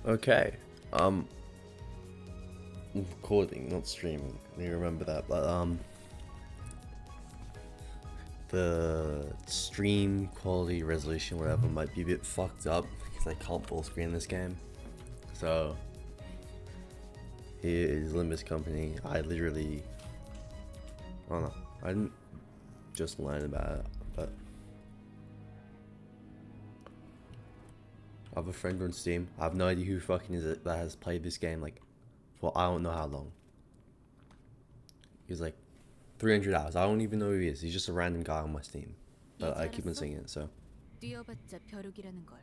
Okay. Recording, not streaming. You remember that, but the stream quality resolution, whatever, might be a bit fucked up because I can't full screen this game. So here is Limbus Company. I don't know. I didn't just learn about it, but I have a friend on Steam. I have no idea who fucking is it that has played this game like for I don't know how long. He's like 300 hours. I don't even know who he is. He's just a random guy on my Steam. But I keep on seeing it, so. 뛰어봤자 벼룩이라는 걸.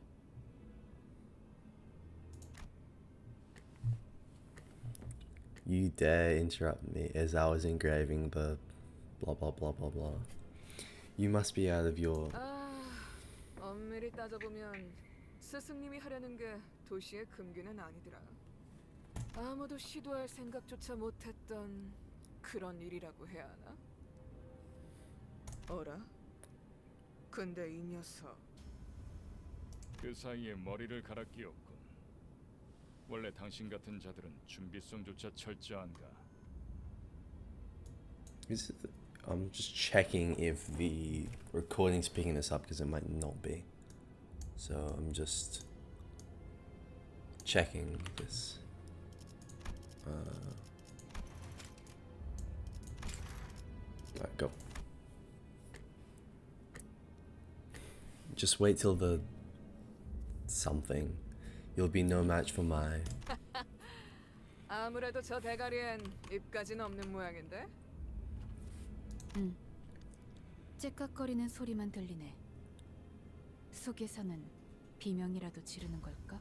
You dare interrupt me as I was engraving the blah blah blah blah blah. You must be out of your... 엄밀히 따져보면 스승님이 하려는 게 도시의 금기는 아니더라. 아무도 시도할 생각조차 못했던 그런 일이라고 해야 하나? 어라? 근데 이 녀석 그 사이에 머리를 갈아 끼웠군. 원래 당신 같은 자들은 준비성조차 철저한가? I'm just checking if the recording's picking this up because it might not be. So I'm just checking this. Alright, go. Just wait till the something. You'll be no match for my... 아무래도 저 대가리엔 입까지는 없는 모양인데? 째깍거리는 소리만 들리네. 속에서는 비명이라도 지르는 걸까?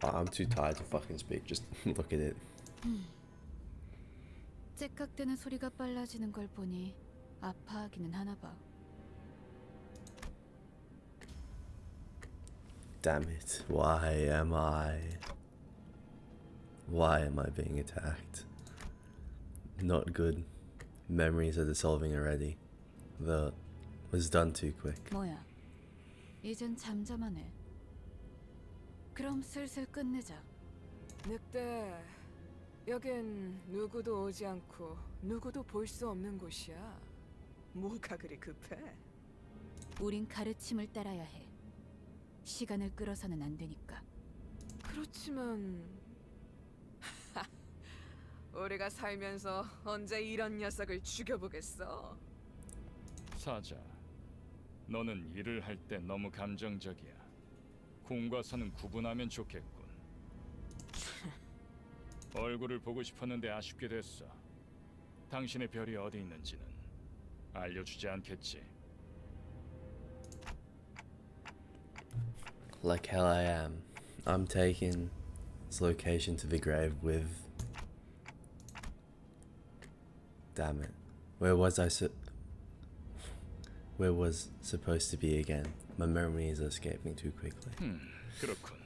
I'm too tired to fucking speak, just look at it. 째깍대는 소리가 빨라지는 걸 보니 아파하기는 하나 봐. Damn it, why am I being attacked? Not good. Memories are dissolving already. The was done too quick. 뭐야? 이젠 잠잠하네. 그럼 슬슬 끝내자. 늑대, 여긴 누구도 오지 않고 누구도 볼 수 없는 곳이야. 뭐가 그리 급해? 우린 가르침을 따라야 해. 시간을 끌어서는 안 되니까. 그렇지만 우리가 살면서 언제 이런 녀석을 죽여보겠어? 사자, 너는 일을 할 때 너무 감정적이야. 공과 사는 구분하면 좋겠군. 얼굴을 보고 싶었는데 아쉽게 됐어. 당신의 별이 어디 있는지는 알려주지 않겠지. Like hell I am. I'm taking this location to the grave with... Damn it. Where was supposed to be again? My memory is escaping too quickly. 그렇군.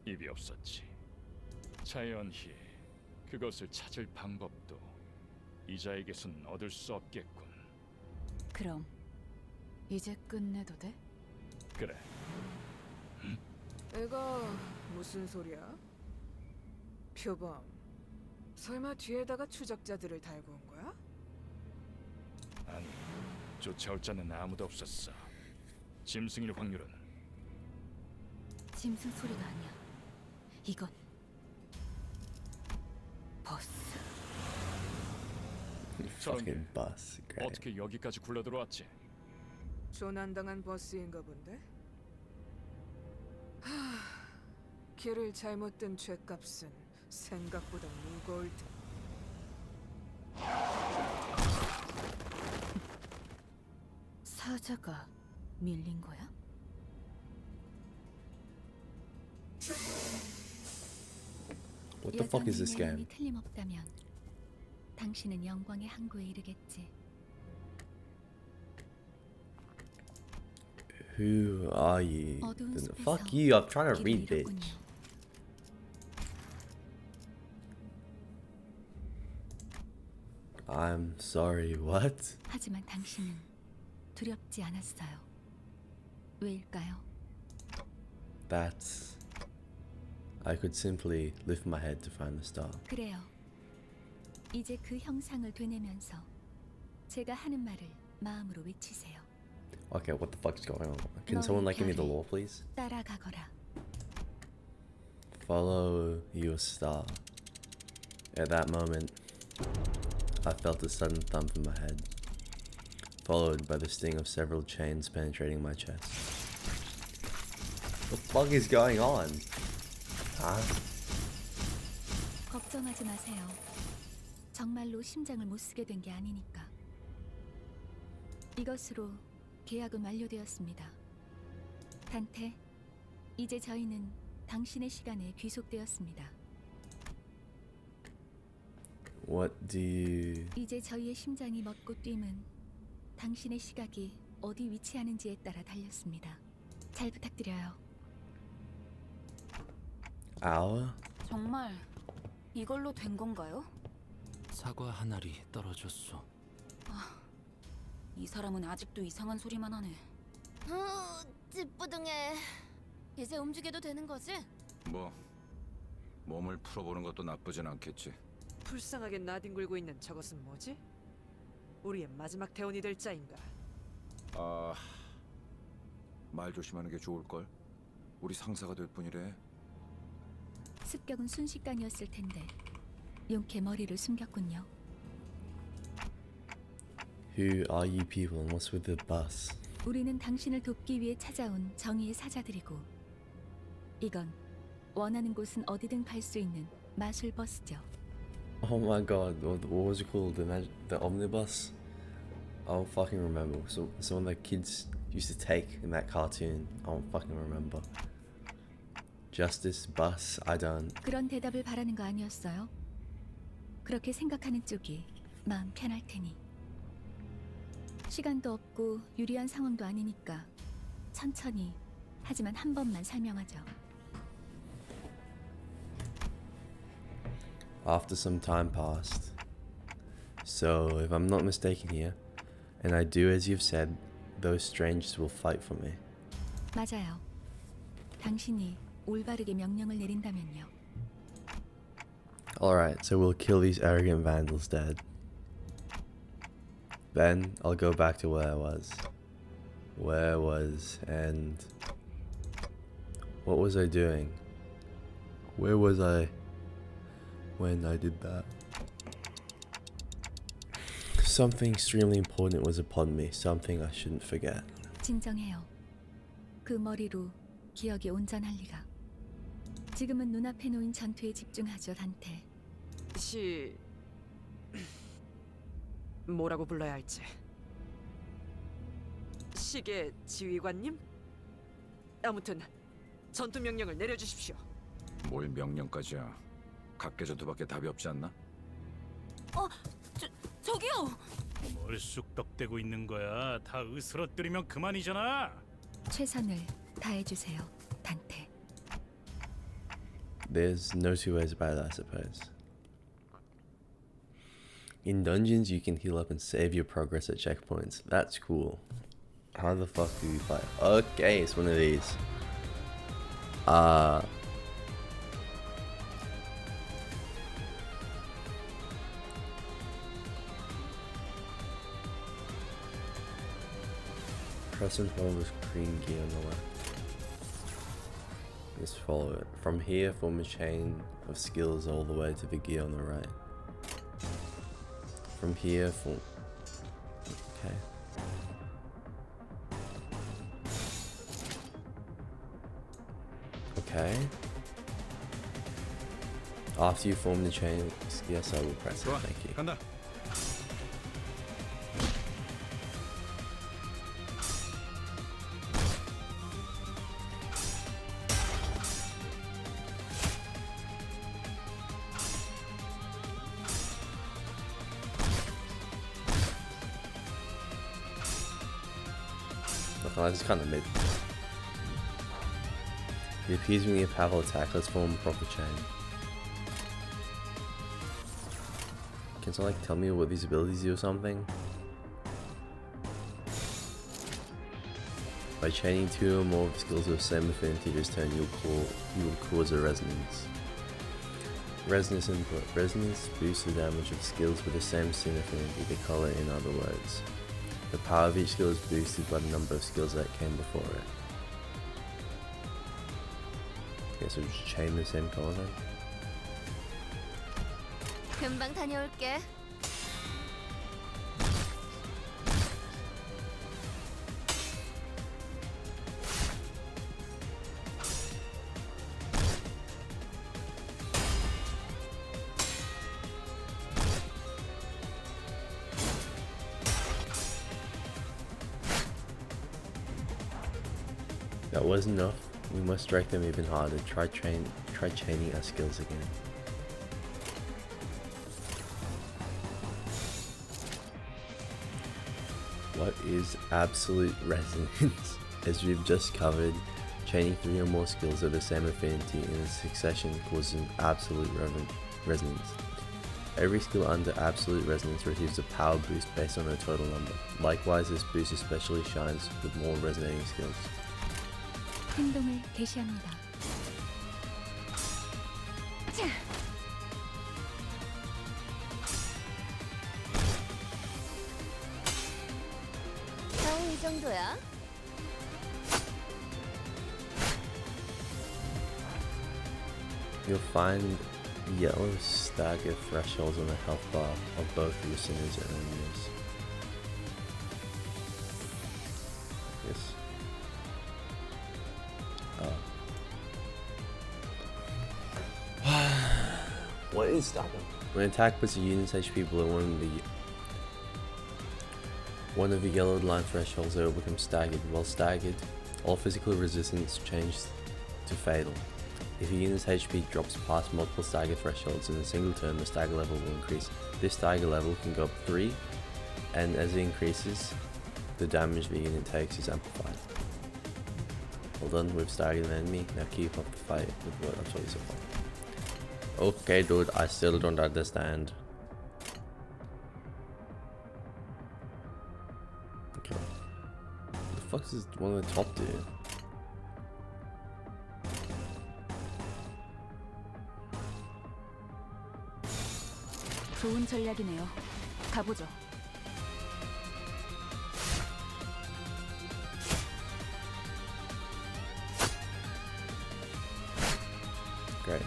입이 없었지. 자연히 그것을 찾을 방법도 이자에게선 얻을 수 없겠군. 그럼 이제 끝내도 돼? 그래. 이거 무슨 소리야? 표범, 설마 뒤에다가 추적자들을 달고 온 거야? 아니, 쫓아올 자는 아무도 없었어. 짐승일 확률은 짐승 소리가 아니야. 이건 버스. Fucking bus. Great. 어떻게 여기까지 굴러 들어왔지? 조난당한 버스인가 본데? 길을 잘못 든 죗값은 생각보다 무거울 테. 사자가 밀린 거야? What the fuck is this game? 틀림없다면 당신은 영광의 항구에 이르겠지. Who are you? 어두운 숲에서 Fuck you, I'm trying to 길을 read, bitch. 잃었군요. I'm sorry, what? 하지만 당신은 두렵지 않았어요. 왜일까요? that I could simply lift my head to find the star. 그래요. 이제 그 형상을 되뇌면서 제가 하는 말을 마음으로 외치세요. Okay, what the fuck's going on? Can someone like give me the law, please? 따라가거라. Follow your star. At that moment, I felt a sudden thump in my head, followed by the sting of several chains penetrating my chest. What the fuck is going on? Huh? 걱정하지 마세요. 정말로 심장을 못 쓰게 된 게 아니니까. 이것으로 계약은 완료되었습니다. 단테, 이제 저희는 당신의 시간에 귀속되었습니다. What do you... 이제 저희의 심장이 멎고 뛰면 당신의 시각이 어디 위치하는지에 따라 달렸습니다. 잘 부탁드려요. Hour? 정말 이걸로 된 건가요? 사과 한 알이 떨어졌어. 이 사람은 아직도 이상한 소리만 하네. 찌뿌둥해. 이제 움직여도 되는 거지? 뭐 몸을 풀어보는 것도 나쁘진 않겠지. 불쌍하게 나뒹굴고 있는 저것은 뭐지? 우리의 마지막 대원이 될 자인가? 아, 말 조심하는 게 좋을걸. 우리 상사가 될 뿐이래. 습격은 순식간이었을 텐데 용케 머리를 숨겼군요. Who are you people and what's with the bus? 우리는 당신을 돕기 위해 찾아온 정의의 사자들이고 이건 원하는 곳은 어디든 갈 수 있는 마술 버스죠. Oh my god, what was it called? The omnibus? I don't fucking remember. So one the kids used to take in that cartoon. I don't fucking remember. Justice bus? I don't. 그런 대답을 바라는 거 아니었어요? 그렇게 생각하는 쪽이 마음 편할 테니. 시간도 없고 유리한 상황도 아니니까 천천히 하지만 한 번만 설명하죠. After some time passed. So, if I'm not mistaken here, and I do as you've said, those strangers will fight for me. 맞아요. 당신이 올바르게 명령을 내린다면요. Alright, so we'll kill these arrogant vandals dead. Then I'll go back to where I was. And what was I doing? Where was I when I did that? Something extremely important was upon me, something I shouldn't forget. 진정해요. 그 머리로 기억이 온전할 리가. 지금은 눈앞에 놓인 전투에 집중하죠, 단테. 뭐라고 불러야 할지. 시계 지휘관님? 아무튼 전투 명령을 내려주십시오. 뭘 명령까지야. 각계전투밖에 답이 없지 않나? 저기요. 뭘 쑥덕대고 있는 거야? 다 으스러뜨리면 그만이잖아. 최선을 다해주세요, 단테. There's no two ways about it, I suppose. In dungeons, you can heal up and save your progress at checkpoints. That's cool. How the fuck do we fight? Okay, it's one of these. Press and hold the green key on the left. Just follow it. From here, form a chain of skills all the way to the gear on the right. From here, form... Okay. Okay. After you form the chain, yes, I will press it. 좋아, Thank you. 간다. Look, I just kind of made. It appears when you have powerful attack. Let's form a proper chain. Can someone like tell me what these abilities do or something? By chaining two or more skills of the same affinity this turn, you will cause a resonance. Resonance input. Resonance boosts the damage of skills with the same sin affinity, the color in other words. The power of each skill is boosted by the number of skills that came before it. Okay, so just chain the same color then? 금방 다녀올게. That wasn't enough. We must strike them even harder. Try chaining our skills again. What is absolute resonance? As we've just covered, chaining 3 or more skills of the same affinity in a succession causes an absolute resonance. Every skill under absolute resonance receives a power boost based on a total number. Likewise, this boost especially shines with more resonating skills. 행동을 개시합니다. 싸움 이 정도야? You'll find yellow stagger thresholds on the health bar of both listeners and enemies. Yes. What is stagger? When attack puts a unit's HP below one of the yellowed line thresholds, it will become staggered. While staggered, all physical resistance changes to fatal. If a unit's HP drops past multiple stagger thresholds in a single turn, the stagger level will increase. This stagger level can go up 3, and as it increases, the damage the unit takes is amplified. Well done, we've staggered an enemy. Now keep up the fight with what I've told you so far. Okay, dude, I still don't understand. Okay. The fuck is one of the top dude? 좋은 전략이네요. 가보죠. Great.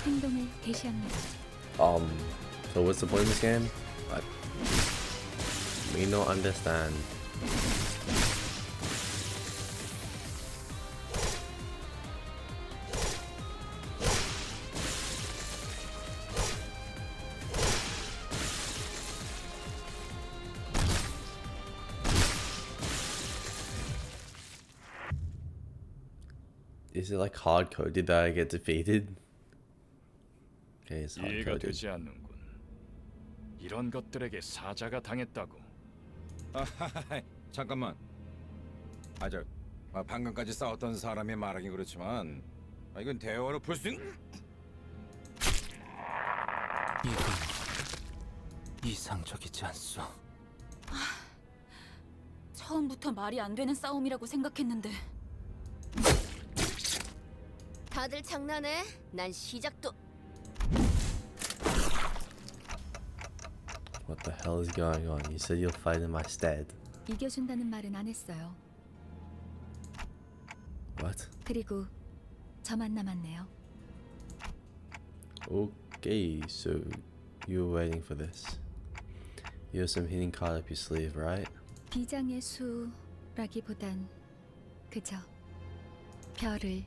행동을 개시합니다. So what's the point of this game? I may not understand. Is it like hard coded that I get defeated? Okay, it's hard 이해가 coded. 되지 않는군. 이런 것들에게 사자가 당했다고. 잠깐만. 방금까지 싸웠던 사람이 말하긴 그렇지만 이건 대화로 풀 수 있는... 이건 이상적이지 않소. 처음부터 말이 안 되는 싸움이라고 생각했는데 다들 장난해? 난 시작도. What the hell is going on? You said you'll fight in my stead. 이겨준다는 말은 안 했어요. What? 그리고 저만 남았네요. Okay, so you were waiting for this. You have some hidden card up your sleeve, right? 비장의 수라기보단 그저 별을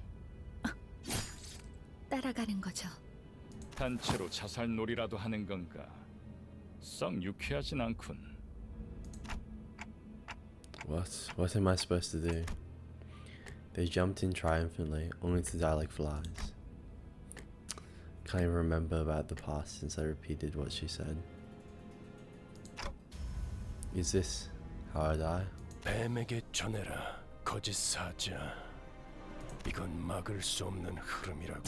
따라가는 거죠. 단체로 자살놀이라도 하는 건가? 썩 유쾌하진 않군. What am I supposed to do? They jumped in triumphantly, only to die like flies. Can't even remember about the past since I repeated what she said. Is this how I die? 뱀에게 전해라, 거짓 사자. 이건 막을 수 없는 흐름이라고.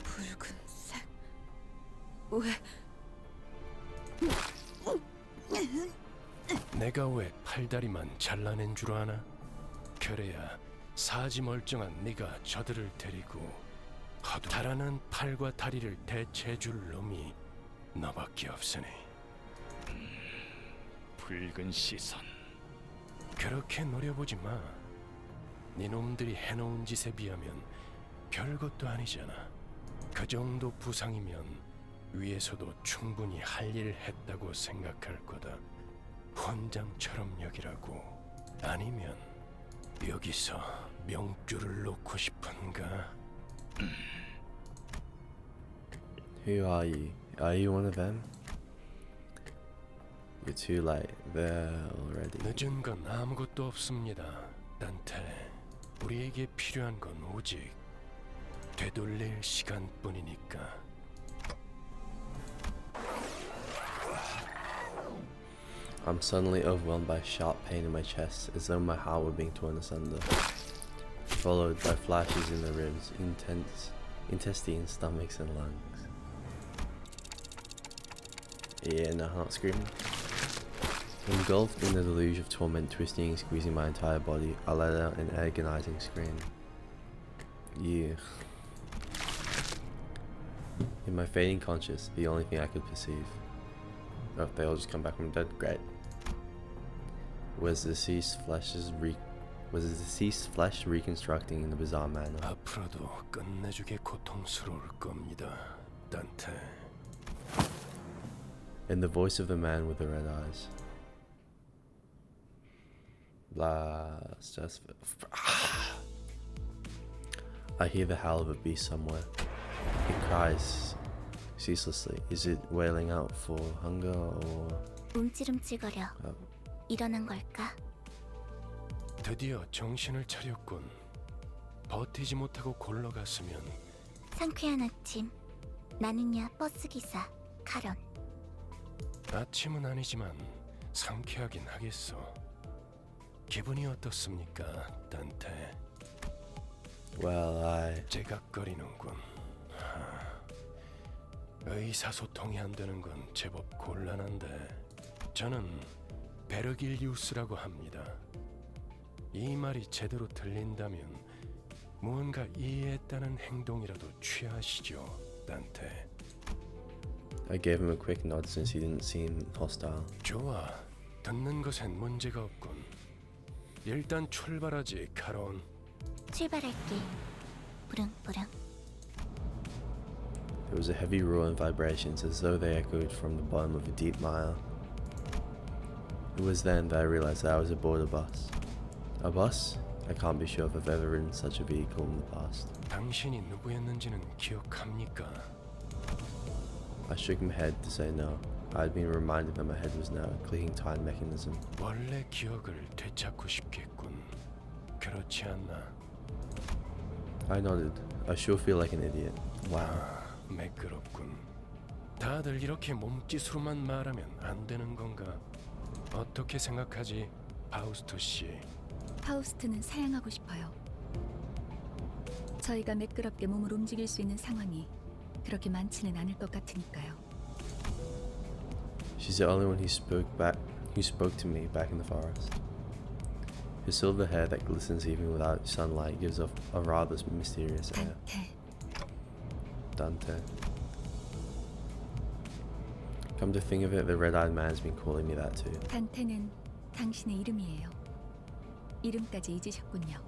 붉은색. 왜? 내가 왜 팔다리만 잘라낸 줄 아나? 그래야 사지 멀쩡한 네가 저들을 데리고 허둥달아난 팔과 다리를 대체해줄 놈이 너밖에 없으니. 붉은 시선. 그렇게 노려보지 마. 네 놈들이 해놓은 짓에 비하면 별것도 아니잖아. 그 정도 부상이면 위에서도 충분히 할 일 했다고 생각할 거다. 훈장처럼 여기라고. 아니면 여기서 명줄을 놓고 싶은가? Who are you? Are you one of them? You're too late. There already. 늦은 건 아무것도 없습니다. 단테, 우리에게 필요한 건 오직 되돌릴 시간뿐이니까. I'm suddenly overwhelmed by sharp pain in my chest, as though my heart were being torn asunder, followed by flashes in the ribs, intestines, stomachs, and lungs. Yeah, no, I'm not screaming. Engulfed in a deluge of torment, twisting and squeezing my entire body, I let out an agonizing scream. Yeah. In my fading conscience, the only thing I could perceive. Oh, they all just come back from dead. Great. Was the deceased flesh reconstructing in a bizarre manner? 앞으로도 끝내주게 고통스러울 겁니다, 단테. In the voice of the man with the red eyes. Blast. I hear the howl of a beast somewhere. It cries ceaselessly. Is it wailing out for hunger or... 움찔움찔거려. 일어난 걸까? 드디어 정신을 차렸군. 버티지 못하고 골러갔으면. 상쾌한 아침. 나는야 버스기사 카런. 아침은 아니지만 상쾌하긴 하겠어. 기분이 어떻습니까, 단테? Well, 제각거리는군. 의사소통이 안 되는 건 제법 곤란한데. 저는 베르길리우스라고 합니다. 이 말이 제대로 들린다면 무언가 이해했다는 행동이라도 취하시죠, 단테. I gave him a quick nod since he didn't seem hostile. 좋아, 듣는 것엔 문제가 없군. 일단 출발하지, 카론. 출발할게. 부릉부릉. There was a heavy roar and vibrations as though they echoed from the bottom of a deep mire. It was then that I realized that I was aboard a bus. A bus? I can't be sure if I've ever ridden such a vehicle in the past. 당신이 누구였는지는 기억합니까? I shook my head to say no. I had been reminded that my head was now a clicking time mechanism. 원래 기억을 되찾고 싶겠군. 그렇지 않나? I nodded. I sure feel like an idiot. Wow. 매끄럽군. 다들 이렇게 몸짓으로만 말하면 안 되는 건가? 어떻게 생각하지, 파우스트 씨? 파우스트는 사양하고 싶어요. 저희가 매끄럽게 몸을 움직일 수 있는 상황이 그렇게 많지는 않을 것 같으니까요. She's the only one who spoke to me back in the forest. Her silver hair that glistens even without sunlight gives off a rather mysterious air. Dante. Come to think of it, the red-eyed man's been calling me that too. 단테는 당신의 이름이에요. 이름까지 잊으셨군요.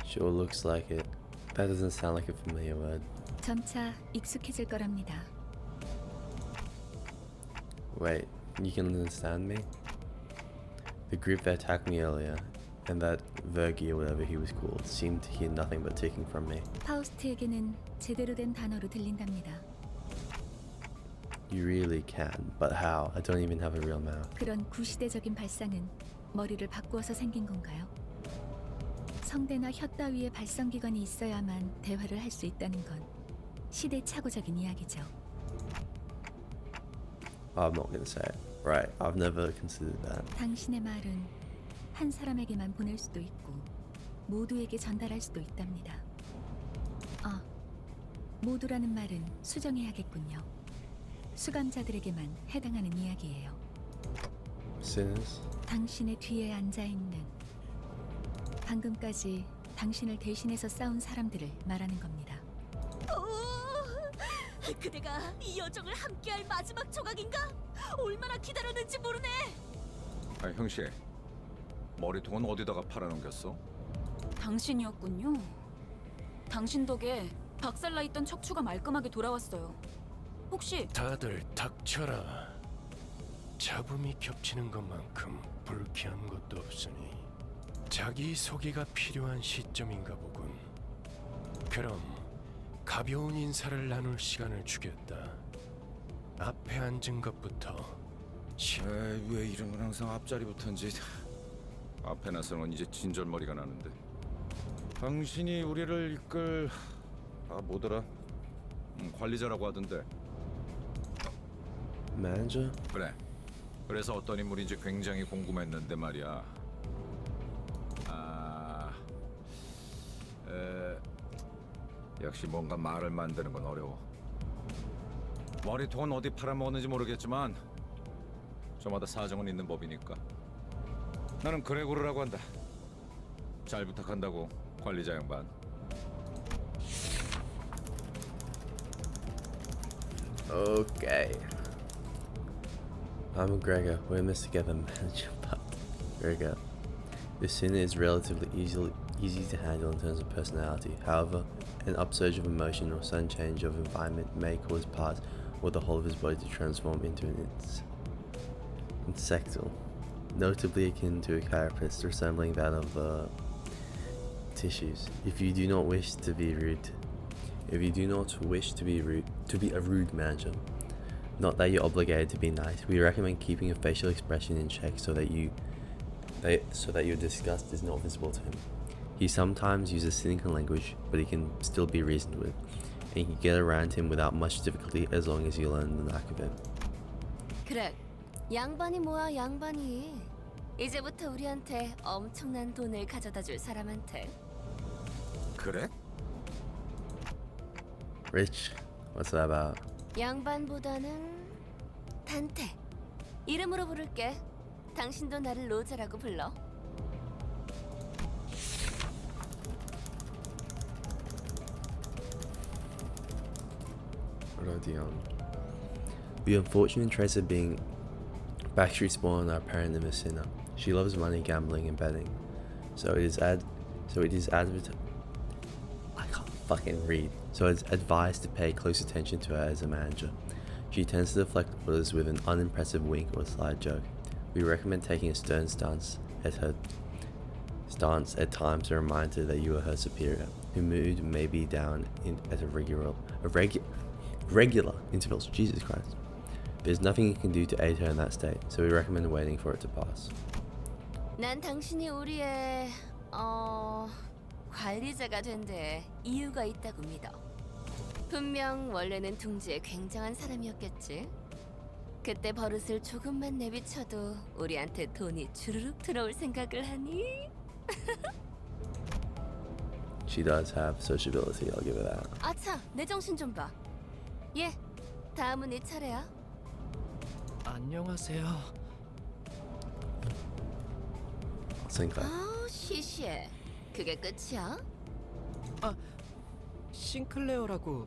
Sure looks like it. That doesn't sound like a familiar word. 점차 익숙해질 거랍니다. Wait, you can understand me? The group that attacked me earlier, and that Vergi or whatever he was called, seemed to hear nothing but ticking from me. 파우스트에게는 제대로 된 단어로 들린답니다. You really can, but how? I don't even have a real mouth. 그런 구시대적인 발상은 머리를 바꾸어서 생긴 건가요? 성대나 혀 따위의 발성기관이 있어야만 대화를 할 수 있다는 건 시대착오적인 이야기죠. I'm not gonna say it. Right, I've never considered that. 당신의 말은 한 사람에게만 보낼 수도 있고 모두에게 전달할 수도 있답니다. 모두라는 말은 수정해야겠군요. 수감자들에게만 해당하는 이야기예요. Sinners? 당신의 뒤에 앉아있는, 방금까지 당신을 대신해서 싸운 사람들을 말하는 겁니다. 그대가 이 여정을 함께할 마지막 조각인가? 얼마나 기다렸는지 모르네. 아, 형씨. 머리통은 어디다가 팔아넘겼어? 당신이었군요. 당신 덕에 박살나 있던 척추가 말끔하게 돌아왔어요. 혹시 다들 닥쳐라. 잡음이 겹치는 것만큼 불쾌한 것도 없으니 자기 소개가 필요한 시점인가 보군. 그럼 가벼운 인사를 나눌 시간을 주겠다. 앞에 앉은 것부터 왜 이름은 항상 앞자리부터인지. 앞에 나서는 이제 진절머리가 나는데. 당신이 우리를 이끌 뭐더라? 관리자라고 하던데. Manager? 그래. 그래서 어떤 인물인지 굉장히 궁금했는데 말이야. 역시 뭔가 말을 만드는 건 어려워. 머리통은 어디 팔아먹었는지 모르겠지만 저마다 사정은 있는 법이니까. 나는 그레고르라고 한다. 잘 부탁한다고, 관리자 양반. Okay. I'm Gregor. We're in this together, manager. But Gregor, this sinner is relatively easy to handle in terms of personality. However, an upsurge of emotion or sudden change of environment may cause part or the whole of his body to transform into an insectal, notably akin to a carapace resembling that of tissues. If you do not wish to be a rude manager, not that you're obligated to be nice, we recommend keeping your facial expression in check so that your disgust is not visible to him. He sometimes uses cynical language, but he can still be reasoned with, and you can get around him without much difficulty as long as you learn the knack of it. 그래, 양반이 뭐야 양반이. 이제부터 우리한테 엄청난 돈을 가져다 줄 사람한테. 그래? Rich, what's that about? 양반보다는 단테. 이름으로 부를게. 당신도 나를 로제라고 불러. Rodion. The unfortunate traits of being factory spawn are apparent in Messina. She loves money, gambling, and betting. So it is I can't fucking read. So it's advised to pay close attention to her as a manager. She tends to deflect orders with an unimpressive wink or slight joke. We recommend taking a stern stance at times to remind her that you are her superior. Her mood may be down at regular intervals. Jesus Christ. There's nothing you can do to aid her in that state, so we recommend waiting for it to pass. 난 당신이 우리의 관리자가 된 데 이유가 있다고 믿어. 분명 원래는 둥지에 굉장한 사람이었겠지. 그때 버릇을 조금만 내비쳐도 우리한테 돈이 주르륵 들어올 생각을 하니? She does have sociability, I'll give her that. 아차, 내 정신 좀 봐. 예, 다음은 네 차례야. 안녕하세요. I'll think that. 아우, 시시해. 그게 끝이야? 싱클레어라고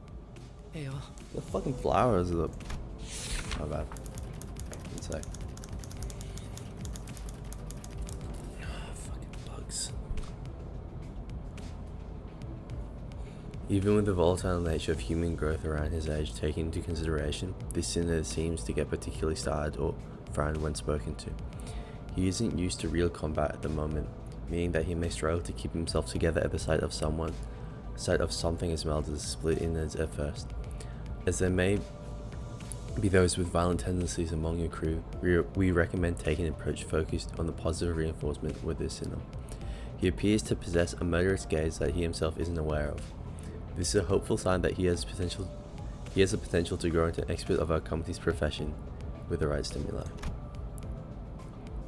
해요. The fucking flowers are the... My bad. One sec. Fucking bugs. Even with the volatile nature of human growth around his age taken into consideration, this sinner seems to get particularly startled or frowned when spoken to. He isn't used to real combat at the moment, meaning that he may struggle to keep himself together at the sight of something as mild as split innards at first. As there may be those with violent tendencies among your crew, we recommend taking an approach focused on the positive reinforcement with this sinner. He appears to possess a murderous gaze that he himself isn't aware of. This is a hopeful sign that he has the potential to grow into an expert of our company's profession, with the right stimuli.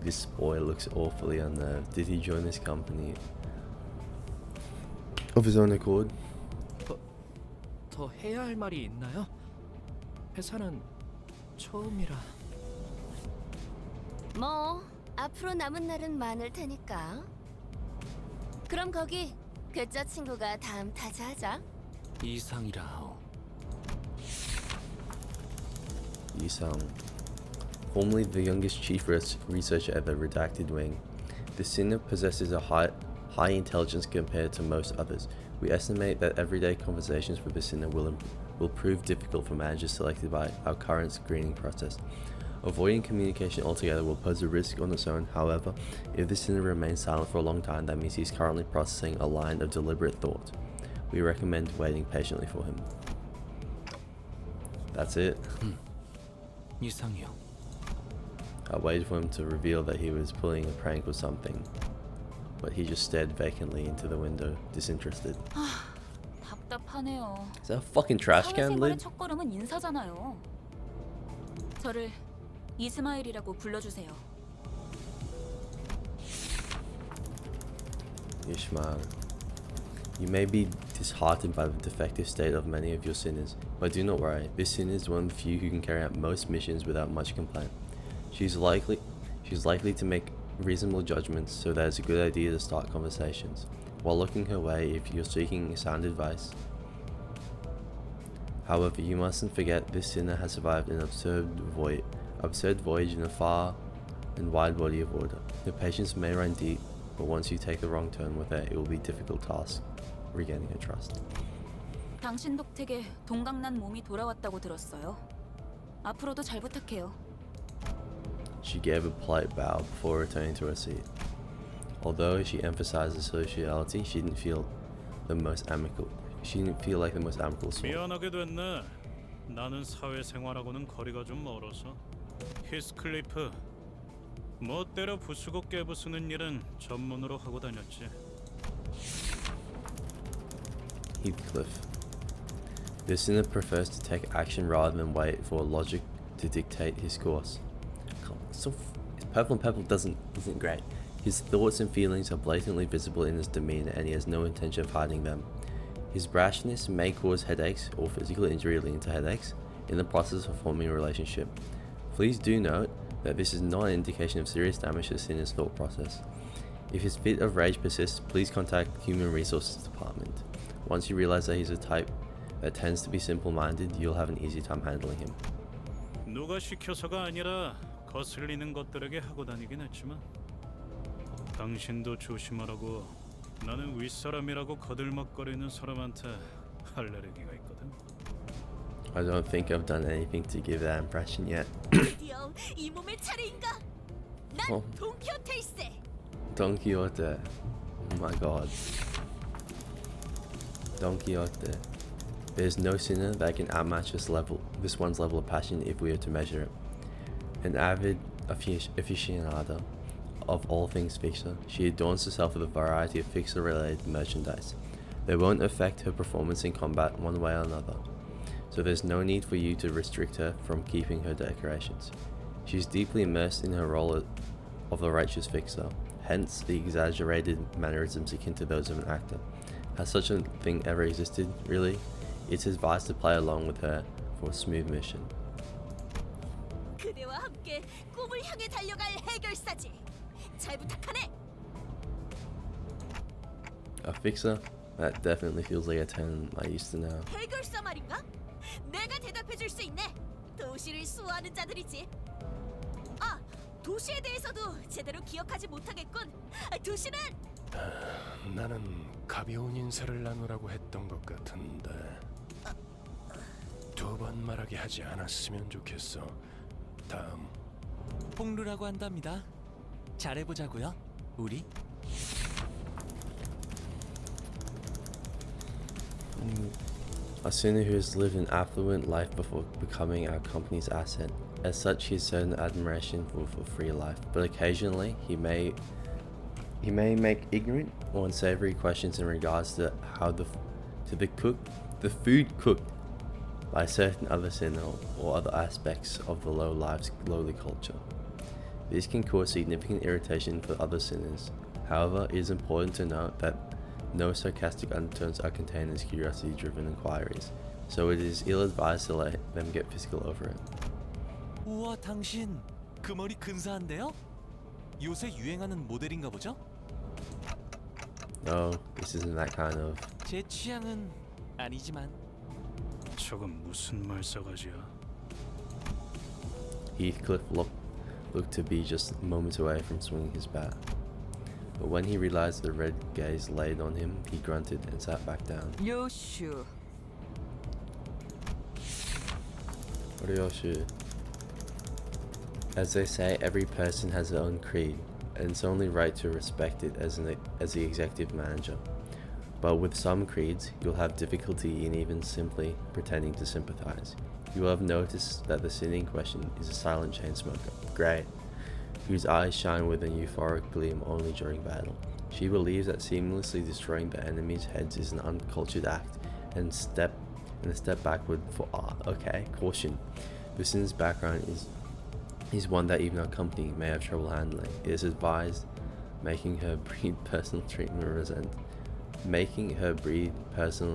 This boy looks awfully unnerved. Did he join this company of his own accord? 더 해야 할 말이 있나요? 회사는 처음이라. 뭐 앞으로 남은 날은 많을 테니까. 그럼 거기 그저 친구가 다음 타자하자. 이상이라 하오. Yusung, formerly the youngest chief researcher at the Redacted Wing, the Sinner possesses a high intelligence compared to most others. We estimate that everyday conversations with the Sinner will prove difficult for managers selected by our current screening process. Avoiding communication altogether will pose a risk on its own. However, if the Sinner remains silent for a long time, that means he's currently processing a line of deliberate thought. We recommend waiting patiently for him. That's it. 이상이요. I waited for him to reveal that he was pulling a prank or something, but he just stared vacantly into the window, disinterested. 답답하네요. Is that a fucking trash can 사회생활의 lid? 첫걸음은 인사잖아요. 저를 이스마일이라고 불러주세요. Ishmael. You may be disheartened by the defective state of many of your sinners, but do not worry. This sinner is one of the few who can carry out most missions without much complaint. She's likely to make reasonable judgments, so that it's a good idea to start conversations. While looking her way, if you're seeking sound advice. However, you mustn't forget this sinner has survived an absurd voyage in a far and wide body of water. Her patience may run deep, but once you take the wrong turn with her, it will be a difficult task regaining her trust. 당신 덕택에 동강난 몸이 돌아왔다고 들었어요. 앞으로도 잘 부탁해요. She gave a polite bow before returning to her seat. Although she emphasized sociality, she didn't feel like the most amicable sort. 미안하게 됐네. 나는 사회생활하고는 거리가 좀 멀어서. 히스클리프, 멋대로 부수고 깨부수는 일은 전문으로 하고 다녔지. Heathcliff. The sinner prefers to take action rather than wait for logic to dictate his course. Purple and Purple isn't great. His thoughts and feelings are blatantly visible in his demeanor, and he has no intention of hiding them. His brashness may cause headaches or physical injury linked to headaches in the process of forming a relationship. Please do note that this is not an indication of serious damage to the sinner's thought process. If his fit of rage persists, please contact the Human Resources Department. Once you realize that he's a type that tends to be simple-minded, you'll have an easy time handling him. 누가 시켜서가 아니라 거슬리는 것들에게 하고 다니긴 했지만 당신도 조심하라고. 나는 윗사람이라고 거들먹거리는 사람한테 알레르기가 있거든. I don't think I've done anything to give that impression yet. 드디어 이 몸의 차례인가? 난 어. 돈키호테일세. Don Quixote. Oh my god. Don Quixote. There's no sinner that can outmatch this one's level of passion if we are to measure it. An avid aficionado of all things Fixer, she adorns herself with a variety of Fixer-related merchandise. They won't affect her performance in combat one way or another, so there's no need for you to restrict her from keeping her decorations. She's deeply immersed in her role of the righteous Fixer, hence the exaggerated mannerisms akin to those of an actor. Has such a thing ever existed, really? It's advised to play along with her for a smooth mission. 그대와 함께 꿈을 향해 달려갈 해결사지. 잘 부탁하네. A Fixer? That definitely feels like a term I used to know. 해결사 말인가? 내가 대답해줄 수 있네. 도시를 수호하는 자들이지. 아, 도시에 대해서도 제대로 기억하지 못하겠군. 도시는 나는 가벼운 인사를 나누라고 했던 것 같은데 두 번 말하게 하지 않았으면 좋겠어. 다음. 폭루라고 한답니다. 잘해보자고요, 우리. A sinner who has lived an affluent life before becoming our company's asset. As such, he has certain admiration for free life, but occasionally he may make ignorant or unsavory questions in regards to how the food cooked. by certain other sin or other aspects of the low life's lowly culture. This can cause significant irritation for other sinners. However, it is important to note that no sarcastic undertones are contained in his curiosity-driven inquiries, so it is ill-advised to let them get physical over it. 우와, 당신 그 머리 근사한데요? 요새 유행하는 모델인가 보죠? No, this isn't that kind of. 제 취향은 아니지만. 저건 무슨 말싸가지야? Heathcliff looked to be just moments away from swinging his bat. But when he realized the red gaze laid on him, he grunted and sat back down. 요슈. Ryoshu. As they say, every person has their own creed, and it's only right to respect it as the executive manager. But with some creeds, you'll have difficulty in even simply pretending to sympathize. You will have noticed that the sin in question is a silent chain smoker, Grey, whose eyes shine with an euphoric gleam only during battle. She believes that seamlessly destroying the enemy's heads is an uncultured act, and a step backward for caution. The sin's background is one that even our company may have trouble handling. It is advised making her breed personal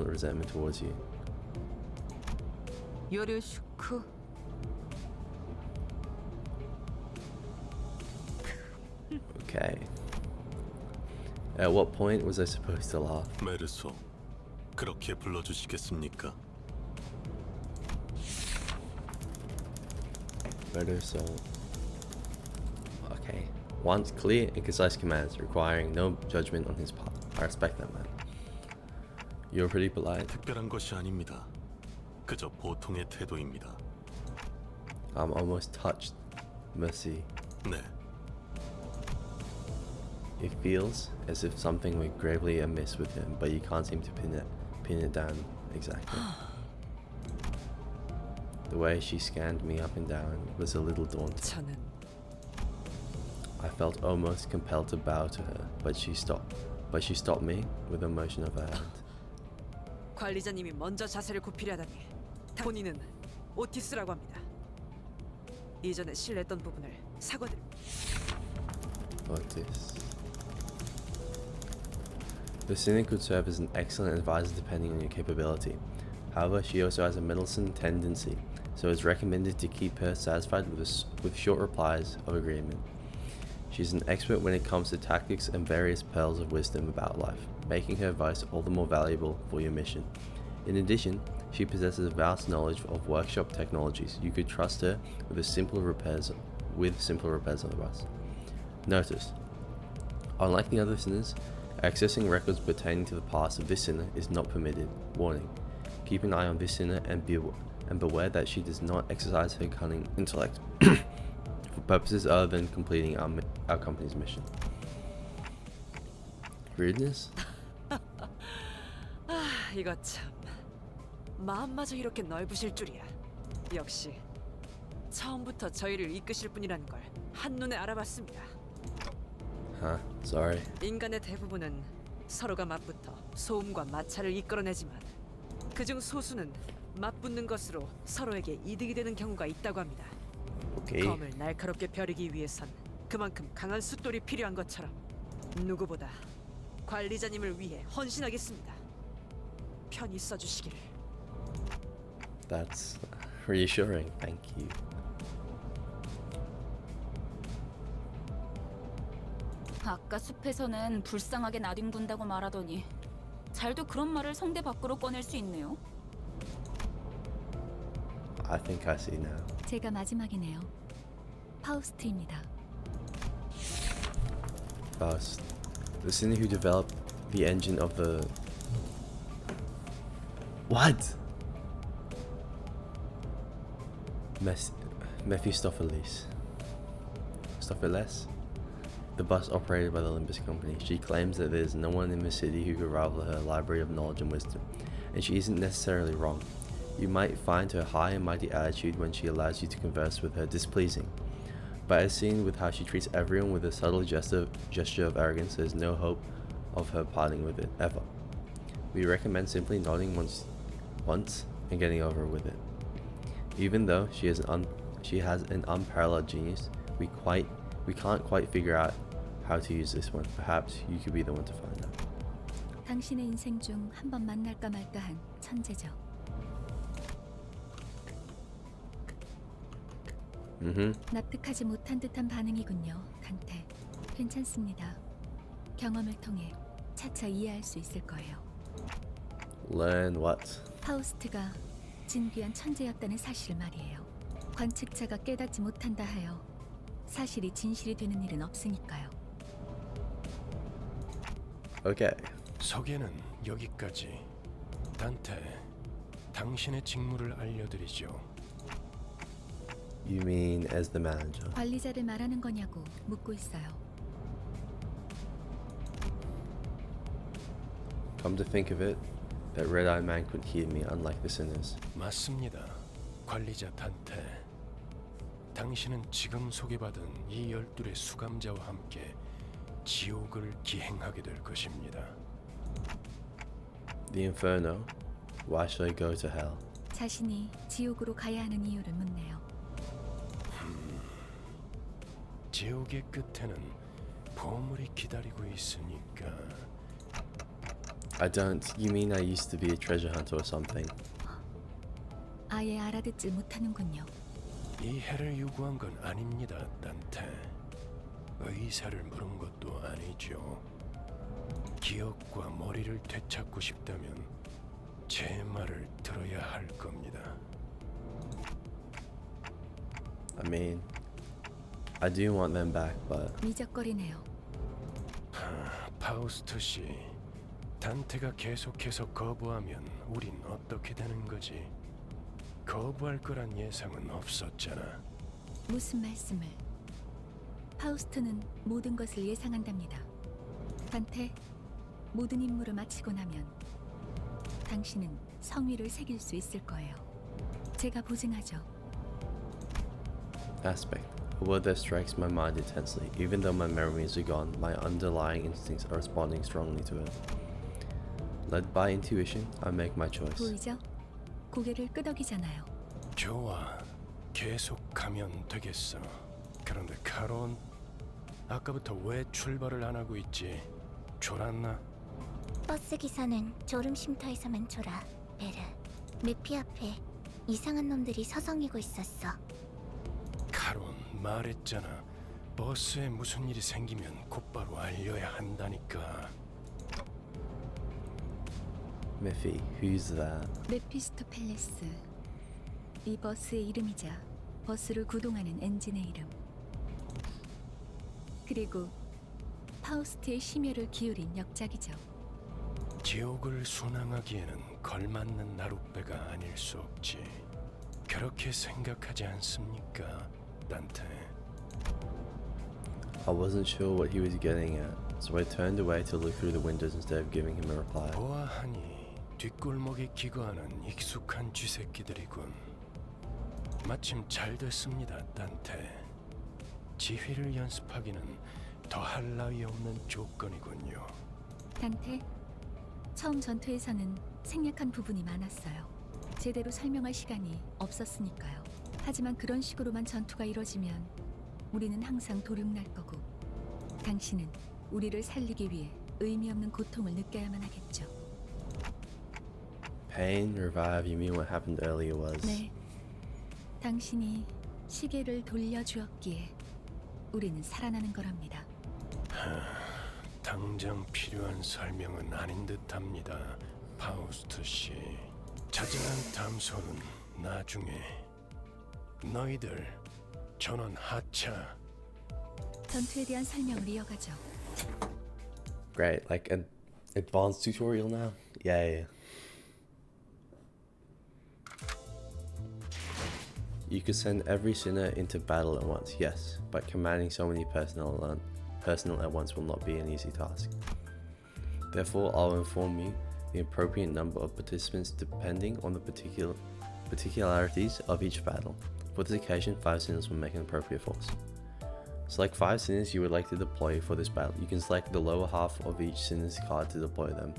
resentment towards you. 요르슈크. Okay. At what point was I supposed to laugh? 메르소, 그렇게 불러주시겠습니까? Murder soul. Okay. Wants clear and concise commands, requiring no judgment on his part. I respect that, man. You're pretty polite. 특별한 것이 아닙니다. 그저 보통의 태도입니다. I'm almost touched. Mercy. 네, It feels as if something went gravely amiss with him, but you can't seem to pin it down exactly. The way she scanned me up and down was a little daunting. 저는 I felt almost compelled to bow to her, but she stopped me with a motion of her hand. 관리자님이 먼저 자세를 굽히려다니. 본인은 오티스라고 합니다. 이전에 실례했던 부분을 사과드립니다. Otis. The cynic could serve as an excellent advisor depending on your capability. However, she also has a meddlesome tendency, so it's recommended to keep her satisfied with short replies of agreement. She's an expert when it comes to tactics and various pearls of wisdom about life, making her advice all the more valuable for your mission. In addition, she possesses a vast knowledge of workshop technologies. You could trust her with simple repairs of us. Notice, unlike the other sinners, accessing records pertaining to the past of this sinner is not permitted. Warning: keep an eye on this sinner and beware that she does not exercise her cunning intellect for purposes other than completing our company's mission. Rudeness? 이거 참 마음마저 이렇게 넓으실 줄이야. 역시 처음부터 저희를 이끄실 분이라는 걸 한눈에 알아봤습니다. Huh, sorry. 인간의 대부분은 서로가 맞붙어 소음과 마찰을 이끌어내지만 그중 소수는 맞붙는 것으로 서로에게 이득이 되는 경우가 있다고 합니다. Okay. 검을 날카롭게 벼르기 위해선 그만큼 강한 숫돌이 필요한 것처럼 누구보다 관리자님을 위해 헌신하겠습니다. 편히 써주시기를. That's reassuring. Thank you. 아까 숲에서는 불쌍하게 나뒹군다고 말하더니 잘도 그런 말을 성대 밖으로 꺼낼 수 있네요. I think I see now. 제가 마지막이네요. 파우스트입니다. Faust, the sinner who developed the engine of the... What? Mephistopheles. The bus operated by the Limbus Company. She claims that there's no one in the city who could rival her library of knowledge and wisdom, and she isn't necessarily wrong. You might find her high and mighty attitude when she allows you to converse with her displeasing, but as seen with how she treats everyone with a subtle gesture of arrogance, there's no hope of her parting with it, ever. We recommend simply nodding once and getting over with it. Even though she has an unparalleled genius, we can't quite figure out how to use this one. Perhaps you could be the one to find out. 당신의 인생 중 한 번 만날까 말까한 천재죠. 납득하지 못한 듯한 반응이군요, 단테. 괜찮습니다. 경험을 통해 차차 이해할 수 있을 거예요. Learn what? 파우스트가 진귀한 천재였다는 사실 말이에요. 관측자가 깨닫지 못한다 하여 사실이 진실이 되는 일은 없으니까요. Okay. 소개는 여기까지. 단테, 당신의 직무를 알려드리죠. You mean as the manager? 관리자를 말하는 거냐고 묻고 있어요. Come to think of it, that red-eyed man could hear me, unlike the sinners. 맞습니다. 관리자 단테. 당신은 지금 소개받은 이 12의 수감자와 함께 지옥을 기행하게 될 것입니다. The Inferno? Why should I go to hell? 자신이 지옥으로 가야 하는 이유를 묻네요. 지옥의 끝에는 보물이 기다리고 있으니까. I don't. You mean I used to be a treasure hunter or something? 아예 알아듣지 못하는군요. 이해를 요구한 건 아닙니다, 단테. 의사를 물은 것도 아니죠. 기억과 머리를 되찾고 싶다면 제 말을 들어야 할 겁니다. I mean, I do want them back, but 미적거리네요. 파우스트 씨, 단테가 계속해서 거부하면 우린 어떻게 되는 거지? 거부할 거란 예상은 없었잖아. 무슨 말씀을? 파우스트는 모든 것을 예상한답니다. 단테, 모든 임무를 마치고 나면 당신은 성위를 새길 수 있을 거예요. 제가 보증하죠. aspect. A word that strikes my mind intensely. Even though my memories are gone, my underlying instincts are responding strongly to it. Led by intuition, I make my choice. 보이죠? 고개를 끄덕이잖아요. 좋아, 계속 가면 되겠어. 그런데 카론, 아까부터 왜 출발을 안 하고 있지? 졸았나? 버스 기사는 졸음 쉼터에서만 졸아. 베르, 매피 앞에 이상한 놈들이 서성이고 있었어. 카론, 말했잖아. 버스에 무슨 일이 생기면 곧바로 알려야 한다니까. Miffy, who's that? 메피스토펠레스. 이 버스의 이름이자 버스를 구동하는 엔진의 이름. 그리고 파우스트의 심혈을 기울인 역작이죠. 지옥을 순항하기에는 걸맞는 나룻배가 아닐 수 없지. 그렇게 생각하지 않습니까, 단테? I wasn't sure what he was getting at, so I turned away to look through the windows instead of giving him a reply. 보아하니 뒷골목에 기거하는 익숙한 쥐새끼들이군. 마침 잘 됐습니다, 단테. 지휘를 연습하기는 더할 나위 없는 조건이군요. 단테, 처음 전투에서는 생략한 부분이 많았어요. 제대로 설명할 시간이 없었으니까요. 하지만 그런 식으로만 전투가 이뤄지면 우리는 항상 도륙날 거고 당신은 우리를 살리기 위해 의미 없는 고통을 느껴야만 하겠죠. Pain, revive, you mean what happened earlier was? 네, 당신이 시계를 돌려주었기에 우리는 살아나는 거랍니다. 당장 필요한 설명은 아닌 듯합니다, 파우스트 씨. 자잘한 담소는 나중에. 너희들 전원 하차. 전투에 대한 설명을 이어가죠. Great, like an advanced tutorial now? Yay. You could send every sinner into battle at once, yes, but commanding so many personnel at once will not be an easy task. Therefore, I'll inform you the appropriate number of participants depending on the particularities of each battle. For this occasion, 5 sinners will make an appropriate force. Select 5 sinners you would like to deploy for this battle. You can select the lower half of each sinner's card to deploy them.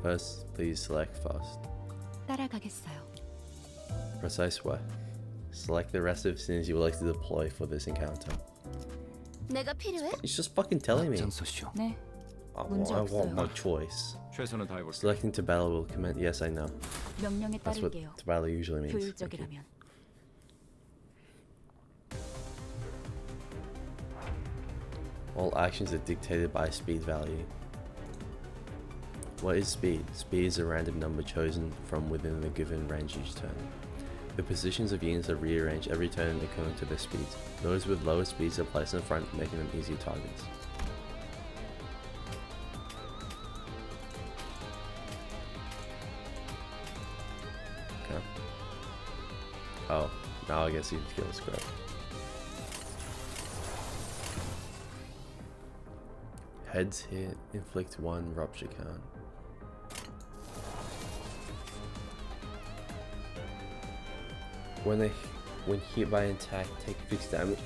First, please select first. 따라가겠어요. Precise way. Select the rest of the scenes you would like to deploy for this encounter. 내가 필요해? It's just fucking telling me. 작전소쇼. 네, I 문제 want 없어요. my choice. 최선을 다해볼게. Selecting to battle will command. Yes, I know. 명령에 That's what 따를게요. to battle usually means. Thank you. 효율적이라면. All actions are dictated by speed value. What is speed? Speed is a random number chosen from within the given range each turn. The positions of units are rearranged every turn according to their speeds. Those with lower speeds are placed in front, making them easier targets. Okay. Oh, now I guess you kill this crap. Heads hit, inflict 1 rupture count. When hit by an attack, take fixed damage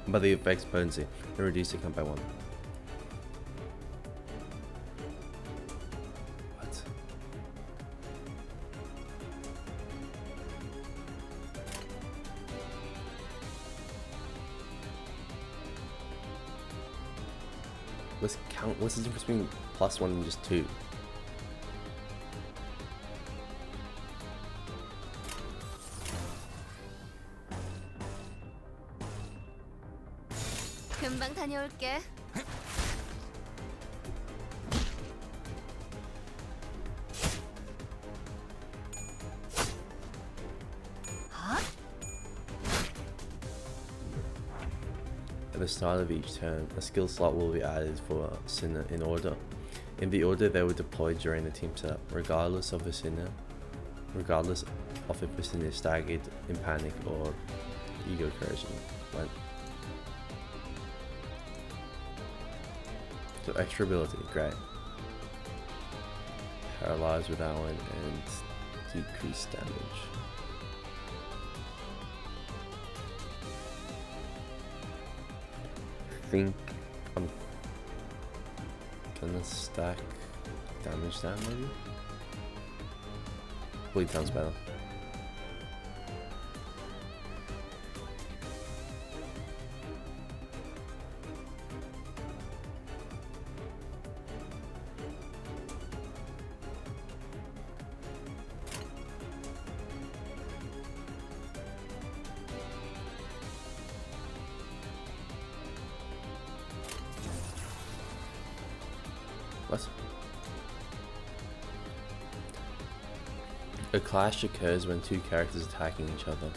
by the effect's potency and reduce the count by 1. What? Let's count. What's the difference between +1 and just 2? 금방 다녀올게. At the start of each turn, a skill slot will be added for Sinner in order. In the order they were deployed during the team setup, regardless of if Sinner is staggered, in panic, or ego coercion. Right? So extra ability, great. Paralyze with that one and decrease damage. I think I'm gonna stack damage down maybe? Bleed sounds better. What? A clash occurs when two characters attack each other.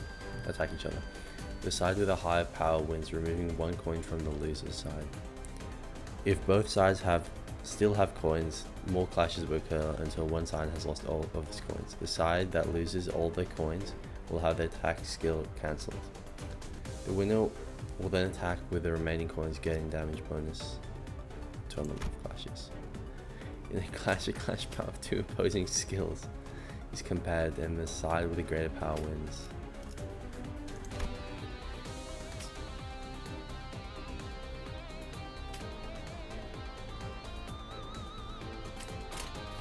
The side with a higher power wins, removing 1 coin from the loser's side. If both sides still have coins, more clashes will occur until one side has lost all of its coins. The side that loses all their coins will have their attack skill cancelled. The winner will then attack with the remaining coins, getting damage bonus to a number of clashes. In a clash power of 2 opposing skills is compared, and the side with the greater power wins.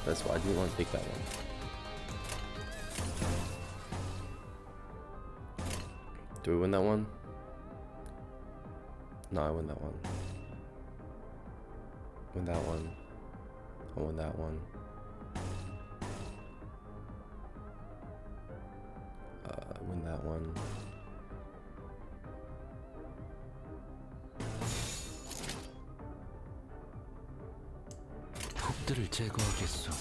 That's why I didn't want to pick that one. Do we win that one? No, I win that one. Win that one. I won that one. Win that one. 폭들을 제거하겠소.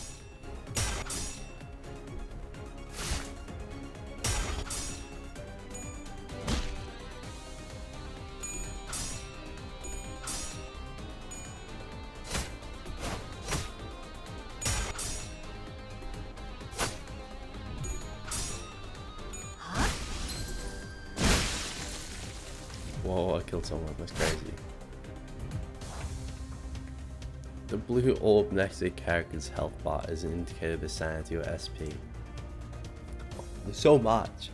Whoa, I killed someone, that's crazy. The blue orb next to the character's health bar is an indicator of the sanity or SP. There's so much!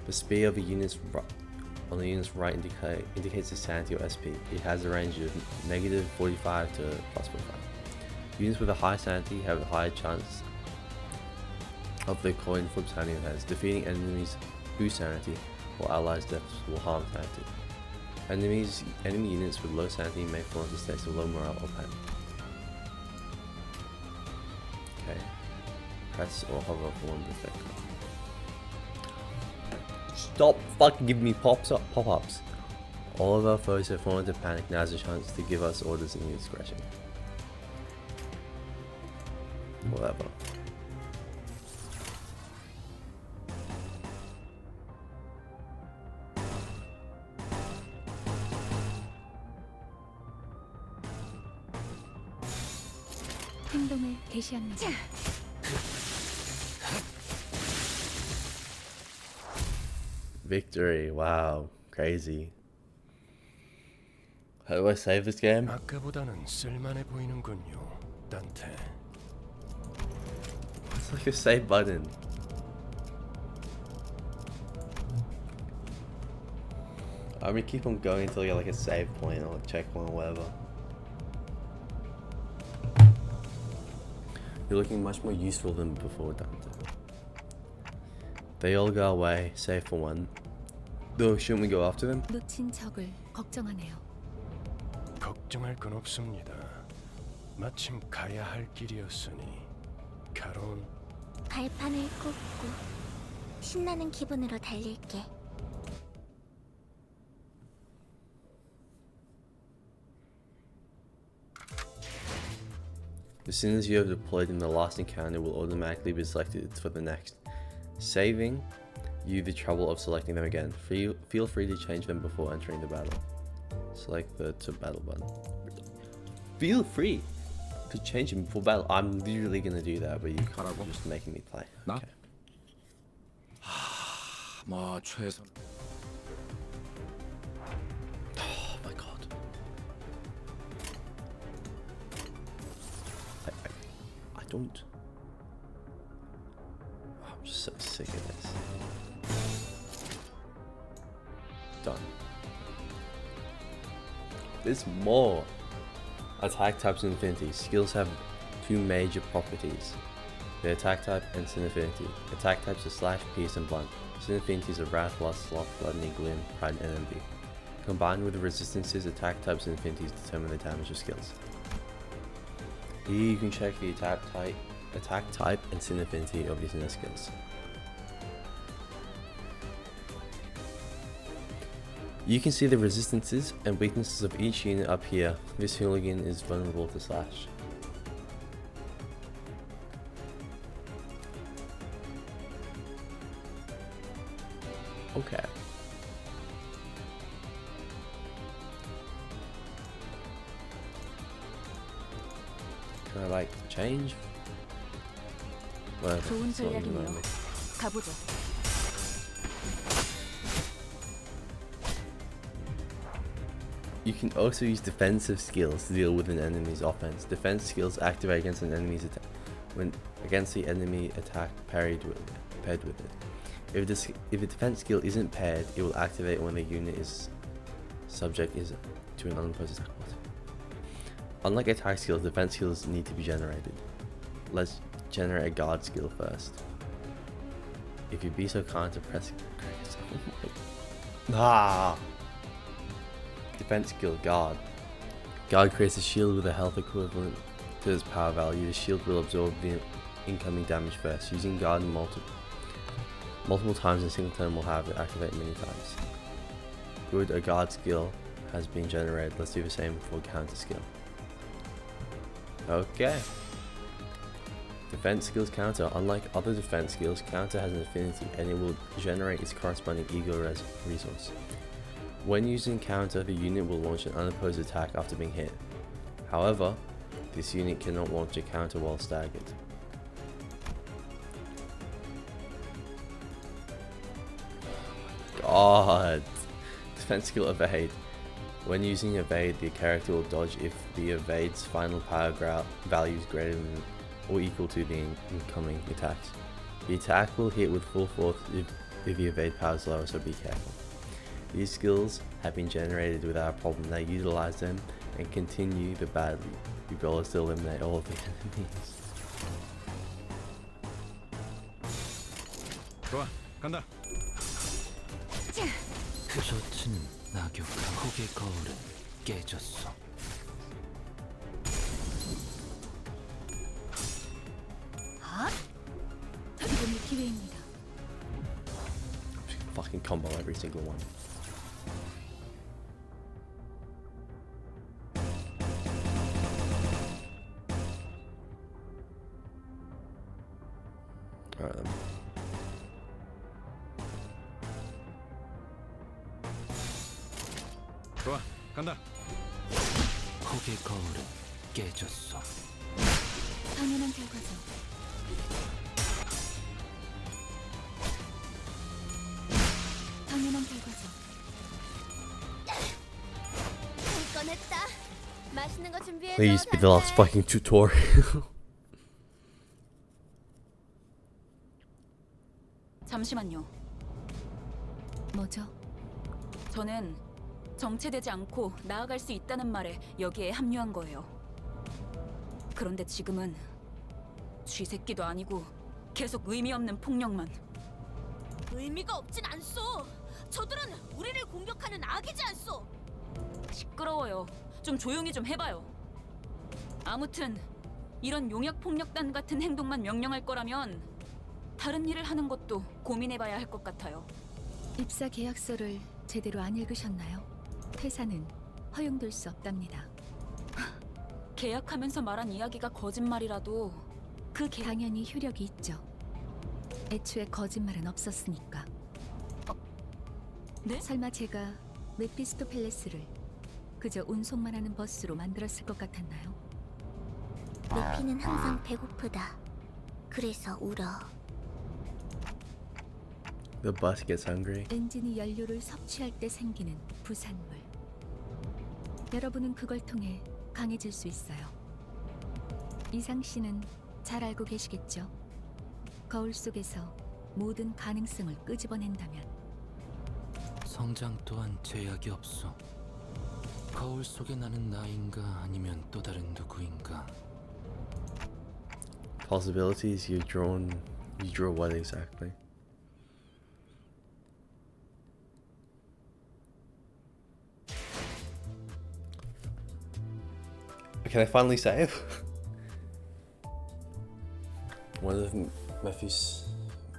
The speed of a unit's on the unit's right indicates the sanity or SP. It has a range of -45 to +45. Units with a high sanity have a higher chance of the coin flip sanity has. Defeating enemies boost sanity, while allies' deaths will harm sanity. Enemy units with low sanity may fall into states of low morale or panic. Okay. Press or hover for one effect. Stop fucking giving me pop-ups. All of our foes have fallen into panic. Now's a chance to give us orders in your discretion. Whatever. 행동을 개시합니다. Victory, wow, crazy. How do I save this game? 아까보다는 쓸만해 보이는군요, 단테. It's like a save button. I'm gonna keep on going until I get like a save point or a checkpoint or whatever. You're looking much more useful than before, Dante. They all go away, save for one. Though, shouldn't we go after them? 놓친 적을 걱정하네요. 걱정할 건 없습니다. 마침 가야 할 길이었으니 가론. 발판을 꽂고 신나는 기분으로 달릴게. As soon as you have deployed in the last encounter will automatically be selected for the next, saving you the trouble of selecting them again. Feel free to change them before entering the battle. Select the to battle button. Feel free to change them before battle. I'm literally gonna do that, but you can't. You're just making me play. Okay. 뭐 최선. Oh my god. I don't. I'm just so sick of this. Done. There's more. Attack types and infinity. Skills have two major properties. The attack type and sin affinity. Attack types are slash, pierce, and blunt. Sin affinities are wrath, lust, sloth, gluttony, gloom, pride, and envy. Combined with the resistances, attack types and infinities determine the damage of skills. Here you can check the attack type and sin affinity of using their skills. You can see the resistances and weaknesses of each unit up here. This hooligan is vulnerable to slash. Okay. Can I like change? Well, 좋은 it's not in the 전략이네요. moment. 가보죠. You can also use defensive skills to deal with an enemy's offense. Defense skills activate against an enemy's attack when against the enemy attack paired with it. If a defense skill isn't paired, it will activate when the unit is subject to an unopposed attack. Unlike attack skills, defense skills need to be generated. Let's generate a guard skill first. If you be so kind to press defense skill guard. Guard creates a shield with a health equivalent to its power value. The shield will absorb the incoming damage first. Using guard multiple times in a single turn will have it activate many times. Good, a guard skill has been generated. Let's do the same for counter skill. Okay. Defense skills counter. Unlike other defense skills, counter has an affinity and it will generate its corresponding ego resource. When using counter, the unit will launch an unopposed attack after being hit. However, this unit cannot launch a counter while staggered. God. Defense skill evade. When using evade, the character will dodge if the evade's final power value is greater than or equal to the incoming attacks. The attack will hit with full force if the evade power is lower, so be careful. These skills have been generated without a problem. Now utilize them and continue the battle. Your goal is to eliminate all of the enemies. 좋아, 간다. 셔츠는 낙엽과 혹의 거울은 깨졌어. 이번이 기회입니다. Fucking combo every single one. Alright then. 좋아, 간다. 혹의 거울은 깨졌어. 당연한 결과죠. 당연한 결과죠. 불 꺼냈다. 맛있는 거 준비해줘. Please be the last fucking tutorial. 잠시만요. 뭐죠? 저는 정체되지 않고 나아갈 수 있다는 말에 여기에 합류한 거예요. 그런데 지금은 쥐새끼도 아니고 계속 의미 없는 폭력만. 의미가 없진 않소. 저들은 우리를 공격하는 악이지 않소. 시끄러워요. 좀 조용히 좀 해봐요. 아무튼 이런 용역 폭력단 같은 행동만 명령할 거라면 다른 일을 하는 것도 고민해봐야 할 것 같아요. 입사 계약서를 제대로 안 읽으셨나요? 퇴사는 허용될 수 없답니다. 계약하면서 말한 이야기가 거짓말이라도 당연히 효력이 있죠. 애초에 거짓말은 없었으니까. 네? 설마 제가 메피스토 팰레스를 그저 운송만 하는 버스로 만들었을 것 같았나요? 루피는 항상 배고프다. 그래서 울어. The bus gets hungry. 엔진이 연료를 섭취할 때 생기는 부산물. 여러분은 그걸 통해 강해질 수 있어요. 이상 씨는 잘 알고 계시겠죠? 거울 속에서 모든 가능성을 끄집어낸다면 성장 또한 제약이 없어. 거울 속에 나는 나인가 아니면 또 다른 누구인가. Possibilities you draw what exactly? Can I finally save? One of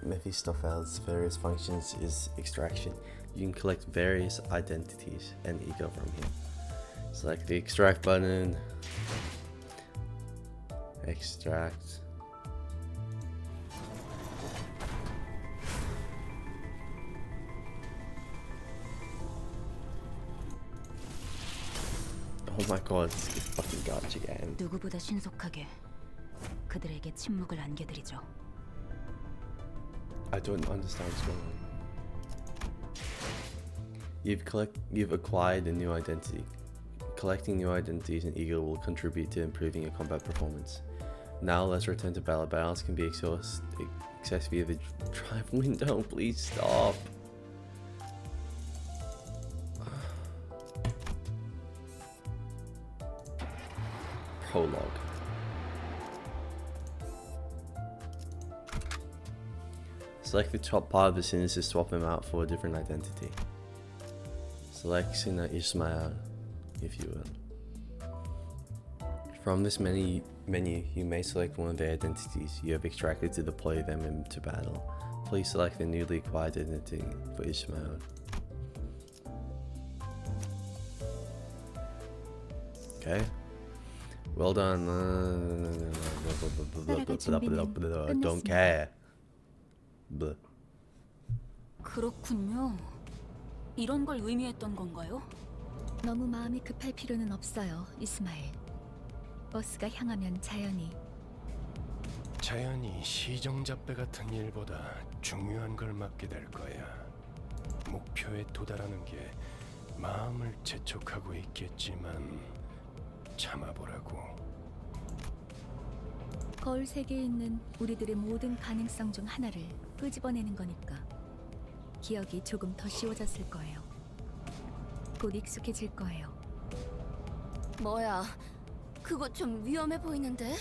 Mephistopheles' various functions is extraction. You can collect various identities and ego from here. Select the extract button. Extract. Oh my god, this fucking garbage again. 누구보다 신속하게 그들에게 침묵을 안겨드리죠. I don't understand what's going on. You've acquired a new identity. Collecting new identities and ego will contribute to improving your combat performance. Now let's return to battle. Battles can be accessed via the drive window. Please stop. Prologue. Select the top part of the scenes to swap them out for a different identity. Select Sina Ismail, if you will. From this menu, you may select one of the identities you have extracted to deploy them into battle. Please select the newly acquired identity for Ismail. Okay. Well done. Don't care. Blah. 그렇군요. 이런 걸 의미했던 건가요? 너무 마음이 급할 필요는 없어요, 이스마일. 버스가 향하면 자연히 시정잡배 같은 일보다 중요한 걸 맡게 될 거야. 목표에 도달하는 게 마음을 재촉하고 있겠지만 참아보라고. 거울 세계에 있는 우리들의 모든 가능성 중 하나를 끄집어내는 거니까 기억이 조금 더 쉬워졌을 거예요. 곧 익숙해질 거예요. 뭐야? 그거 좀 위험해 보이는데?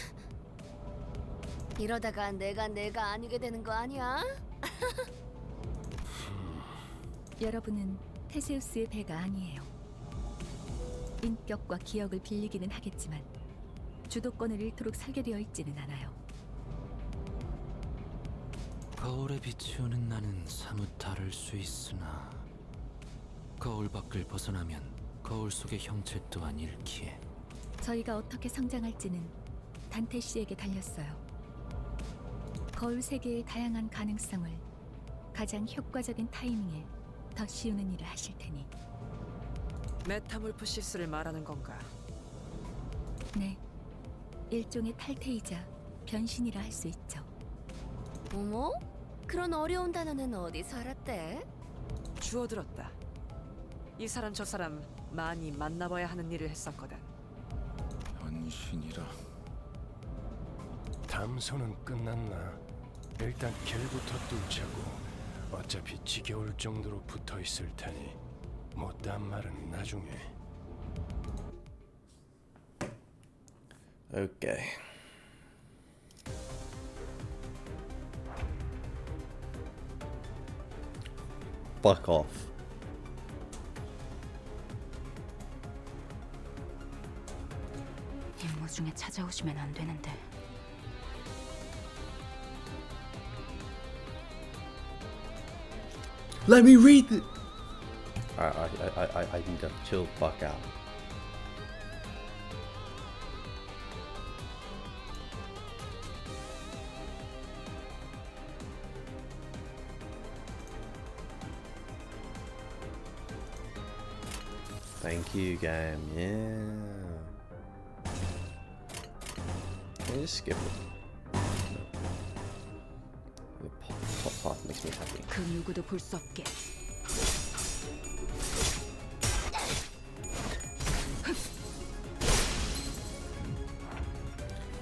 이러다가 내가 아니게 되는 거 아니야? 여러분은 테세우스의 배가 아니에요. 인격과 기억을 빌리기는 하겠지만 주도권을 잃도록 설계되어 있지는 않아요. 거울에 비치우는 나는 사뭇 다를 수 있으나 거울 밖을 벗어나면 거울 속의 형체 또한 잃기에. 저희가 어떻게 성장할지는 단테 씨에게 달렸어요. 거울 세계의 다양한 가능성을 가장 효과적인 타이밍에 더 씌우는 일을 하실 테니. 메타몰프시스를 말하는 건가? 네, 일종의 탈퇴이자 변신이라 할 수 있죠. 어머? 그런 어려운 단어는 어디서 알았대? 주워들었다. 이 사람 저 사람 많이 만나봐야 하는 일을 했었거든. 변신이라. 담소는 끝났나? 일단 길부터 뚫자고. 어차피 지겨울 정도로 붙어 있을 테니 못단 말은 나중에. Okay. Fuck off. 임무 중에 찾아오시면 안 되는데. Let me read it. I need to chill the fuck out. Thank you, game. Yeah. Can you just skip it? The top part makes me happy. 그 누구도 볼 수 없게.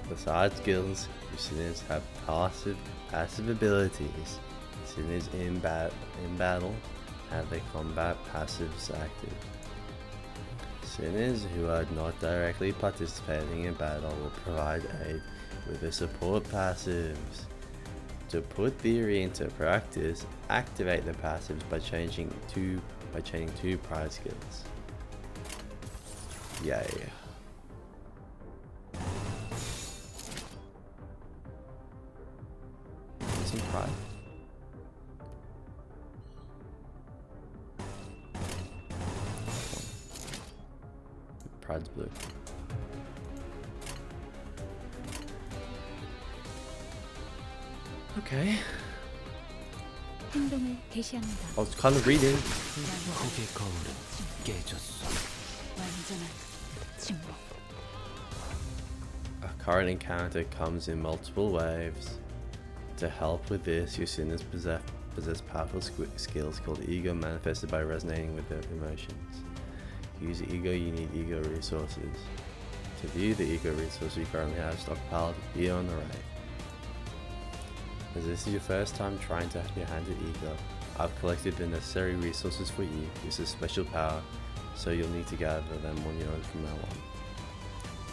Besides skills, your sinners have passive abilities. Sinners in battle have their combat passives active. Sinners who are not directly participating in battle will provide aid with the support passives. To put theory into practice, activate the passives by chaining two prize skills. Yay. Some pride. Pride's blue. Okay. 행동을 개시합니다. I was kind of reading. 폭의 거울은 깨졌어. 완전한 침묵. A current encounter comes in multiple waves. To help with this, your sinners possess powerful skills called ego, manifested by resonating with their emotions. To use ego, you need ego resources. To view the ego resources you currently have stockpiled, here on the right. As this is your first time trying to have your hand at ego, I've collected the necessary resources for you. This is special power, so you'll need to gather them on your own from now on.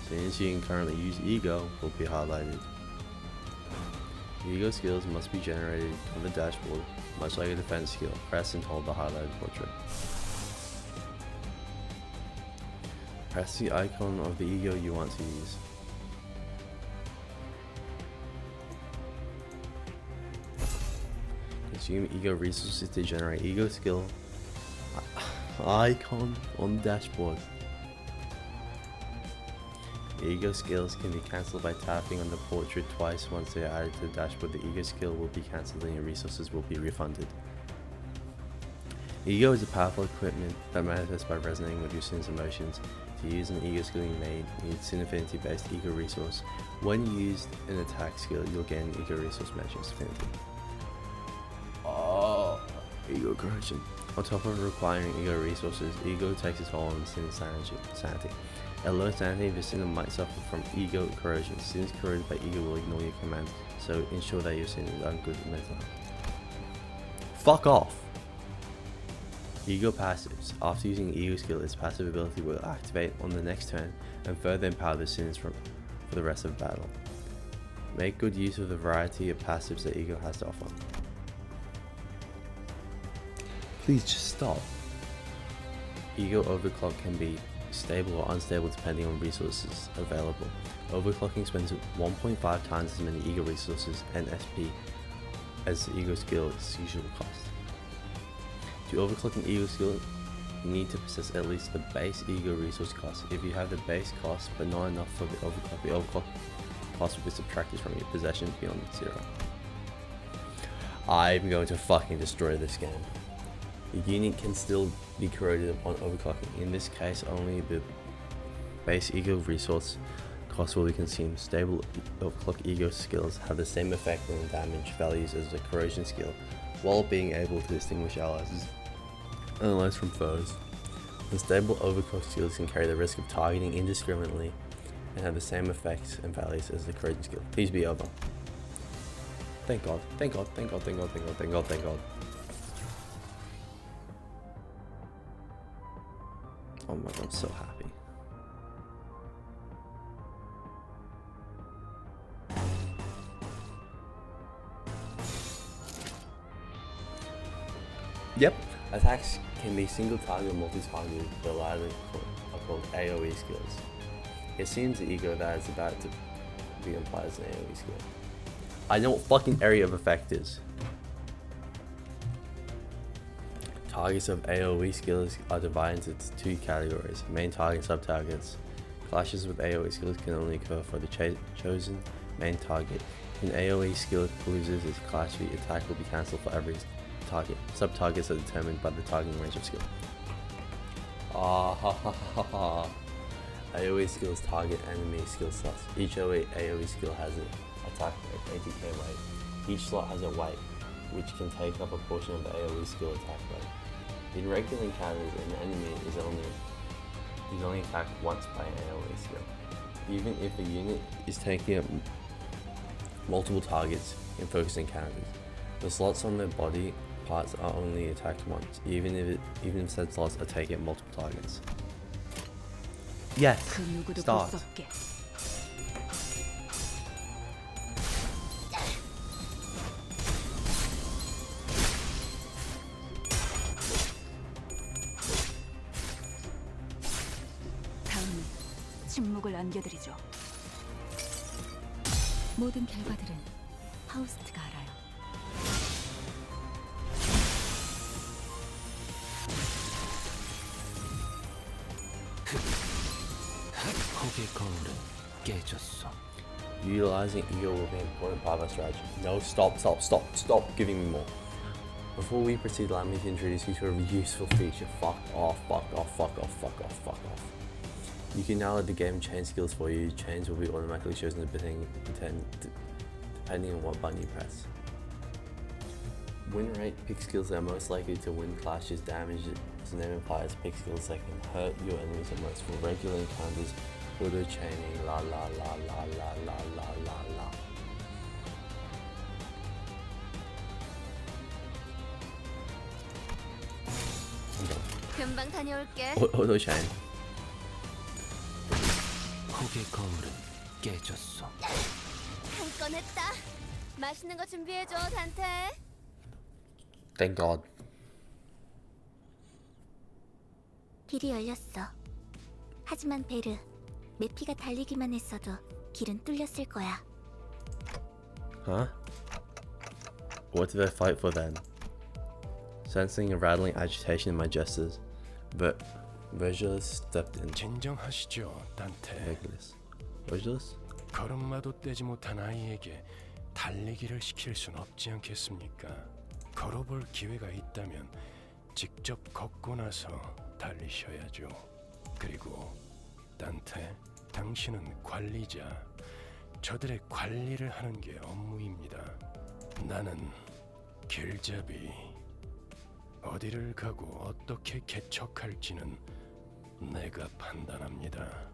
Since you can currently use ego, will be highlighted. Ego skills must be generated on the dashboard, much like a defense skill. Press and hold the highlighted portrait. Press the icon of the ego you want to use. Consume ego resources to generate ego skill icon on the dashboard. Ego skills can be cancelled by tapping on the portrait twice. Once they are added to the dashboard, the ego skill will be cancelled and your resources will be refunded. Ego is a powerful equipment that manifests by resonating with your sin's emotions. To use an ego skill, you may need Sin Affinity based ego resource. When used an attack skill, you'll gain ego resource matches affinity. Oh, ego corrosion. On top of requiring ego resources, ego takes its toll on Sin's sanity. At low sanity, the sinner might suffer from ego corrosion. Sins corroded by ego will ignore your command, so ensure that your sin is on good mental health. Fuck off! Ego passives. After using ego skill, its passive ability will activate on the next turn and further empower the sinners for the rest of the battle. Make good use of the variety of passives that ego has to offer. Please just stop. Ego overclock can be stable or unstable depending on resources available. Overclocking spends 1.5 times as many ego resources and SP as the ego skill's usual cost. To overclock an ego skill, you need to possess at least the base ego resource cost. If you have the base cost but not enough for the overclock cost will be subtracted from your possession beyond 0. I'm going to fucking destroy this game. The unit can still be corroded upon overclocking. In this case, only the base ego resource cost will be consumed. Stable overclock ego skills have the same effect on damage values as the corrosion skill, while being able to distinguish allies and allies from foes. Unstable overclock skills can carry the risk of targeting indiscriminately and have the same effects and values as the corrosion skill. Please be over. Thank God, thank God, thank God, thank God, thank God, thank God, thank God. Oh my God, I'm so happy. Yep, attacks can be single target or multi-targeted, but latter are called AoE skills. It seems the ego that is about to be implied as an AoE skill. I know what fucking area of effect is. Targets of AoE skills are divided into 2 categories: main target and sub-targets. Clashes with AoE skills can only occur for the chosen main target. If an AoE skill loses its clash, the attack will be cancelled for every target. Sub-targets are determined by the targeting range of skill. AoE skills target enemy skill slots. Each AoE skill has an attack rate 80k weight. Each slot has a weight, which can take up a portion of the AoE skill attack rate. In regular encounters, an enemy is only attacked once by an AoE skill. Even if the unit is taking up multiple targets in focused encounters, the slots on their body parts are only attacked once, even if said slots are taking multiple targets. Yes, start. 다음은 침묵을 안겨드리죠. 모든 결과들은 파우스트가 알아요. 혹의 거울은 깨졌어. Utilizing ego will be an important part of our strategy. No, stop giving me more. Before we proceed, allow me to introduce you to a useful feature. Fuck off. You can now let the game chain skills for you. Chains will be automatically chosen depending on what button you press. Win rate pick skills that are most likely to win clashes. Damage, as the name implies, pick skills that can hurt your enemies the most. For regular encounters, auto chaining, la. 금방 다녀올게. Auto chain. 혹의 거울은 깨졌어. 한 건 했다. 맛있는 거 준비해줘, 단테. Thank God. 길이 열렸어. 하지만 베르, 메피가 달리기만 했어도 길은 뚫렸을 거야. Huh? What did I fight for then? Sensing a rattling agitation in my gestures, Vergilus stepped in. 진정하시죠, 단테. Vergilus? 걸음마도 떼지 못한 아이에게 달리기를 시킬 순 없지 않겠습니까? 걸어볼 기회가 있다면 직접 걷고 나서 달리셔야죠. 그리고 단테, 당신은 관리자. 저들의 관리를 하는 게 업무입니다. 나는 길잡이. 어디를 가고 어떻게 개척할지는 내가 판단합니다.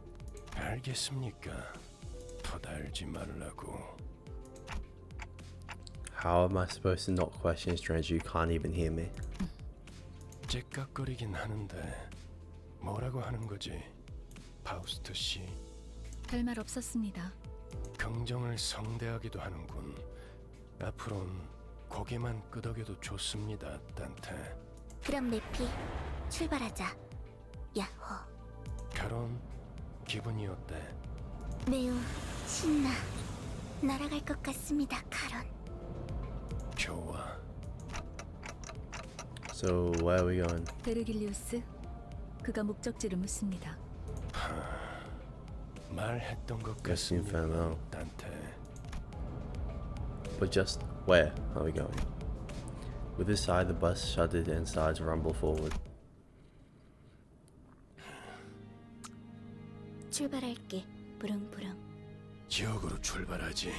알겠습니까? 터달지 말라고. How am I supposed to not question a stranger who can't even hear me? 째깍거리긴 하는데 뭐라고 하는 거지, 파우스트 씨? 별말 없었습니다. 긍정을 성대하기도 하는군. 앞으론 고개만 끄덕여도 좋습니다, 단테. 그럼 매피, 출발하자. 야호. 결혼 기분이 어때? 매우 신나. 날아갈 것 같습니다, 카론. 좋아. So where are we going? 베르길리우스, 그가 목적지를 묻습니다. 말했던 것 Guess 같습니다. Inferno. 단테. But just where are we going? With a sigh, the bus shuddered and started to rumble forward. 출발할게. 부릉부릉. 지역으로 출발하지.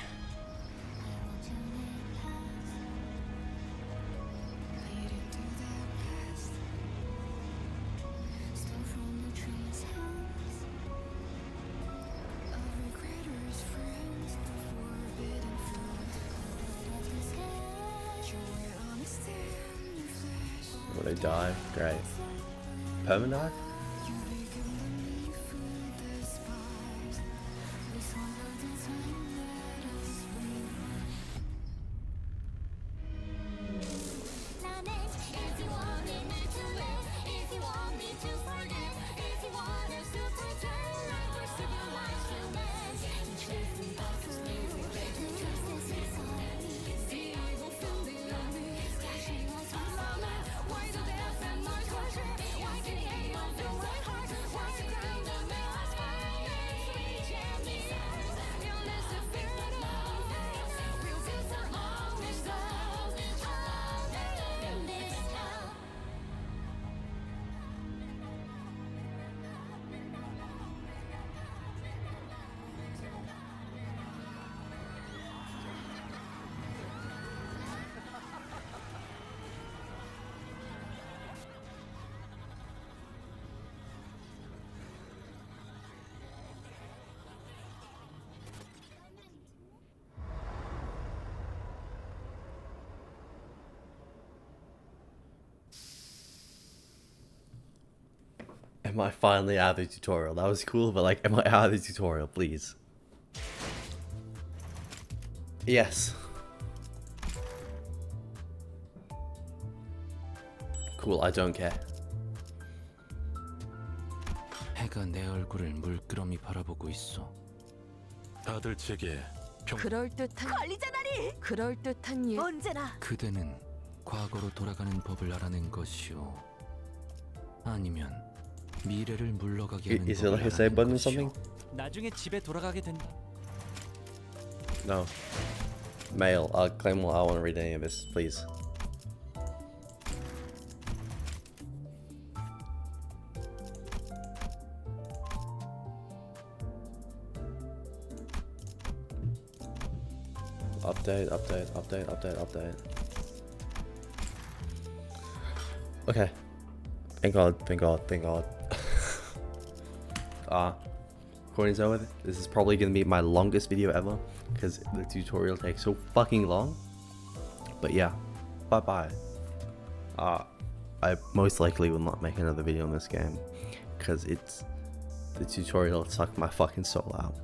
Will they die? Great. Permanent? Am I finally out of the tutorial? That was cool, but like, am I out of the tutorial, please? Yes. Cool, I don't care. 해가 내 얼굴을 물끄러미 바라보고 있어. 다들 제게 그럴듯한 관리자나리. 그럴듯한 일. 언제나. 그대는 과거로 돌아가는 법을 알아낸 것이오. 아니면 미래를 물러가게 하는 Is it like a 법을 save button or 알아낸 것이오. something? 나중에 집에 돌아가게 된다. No. Mail. Claymore, I want to read any of this, please. Update. Okay. Thank God. Recording's over. This is probably going to be my longest video ever because the tutorial takes so fucking long. But yeah, bye. I most likely will not make another video on this game because the tutorial sucked my fucking soul out.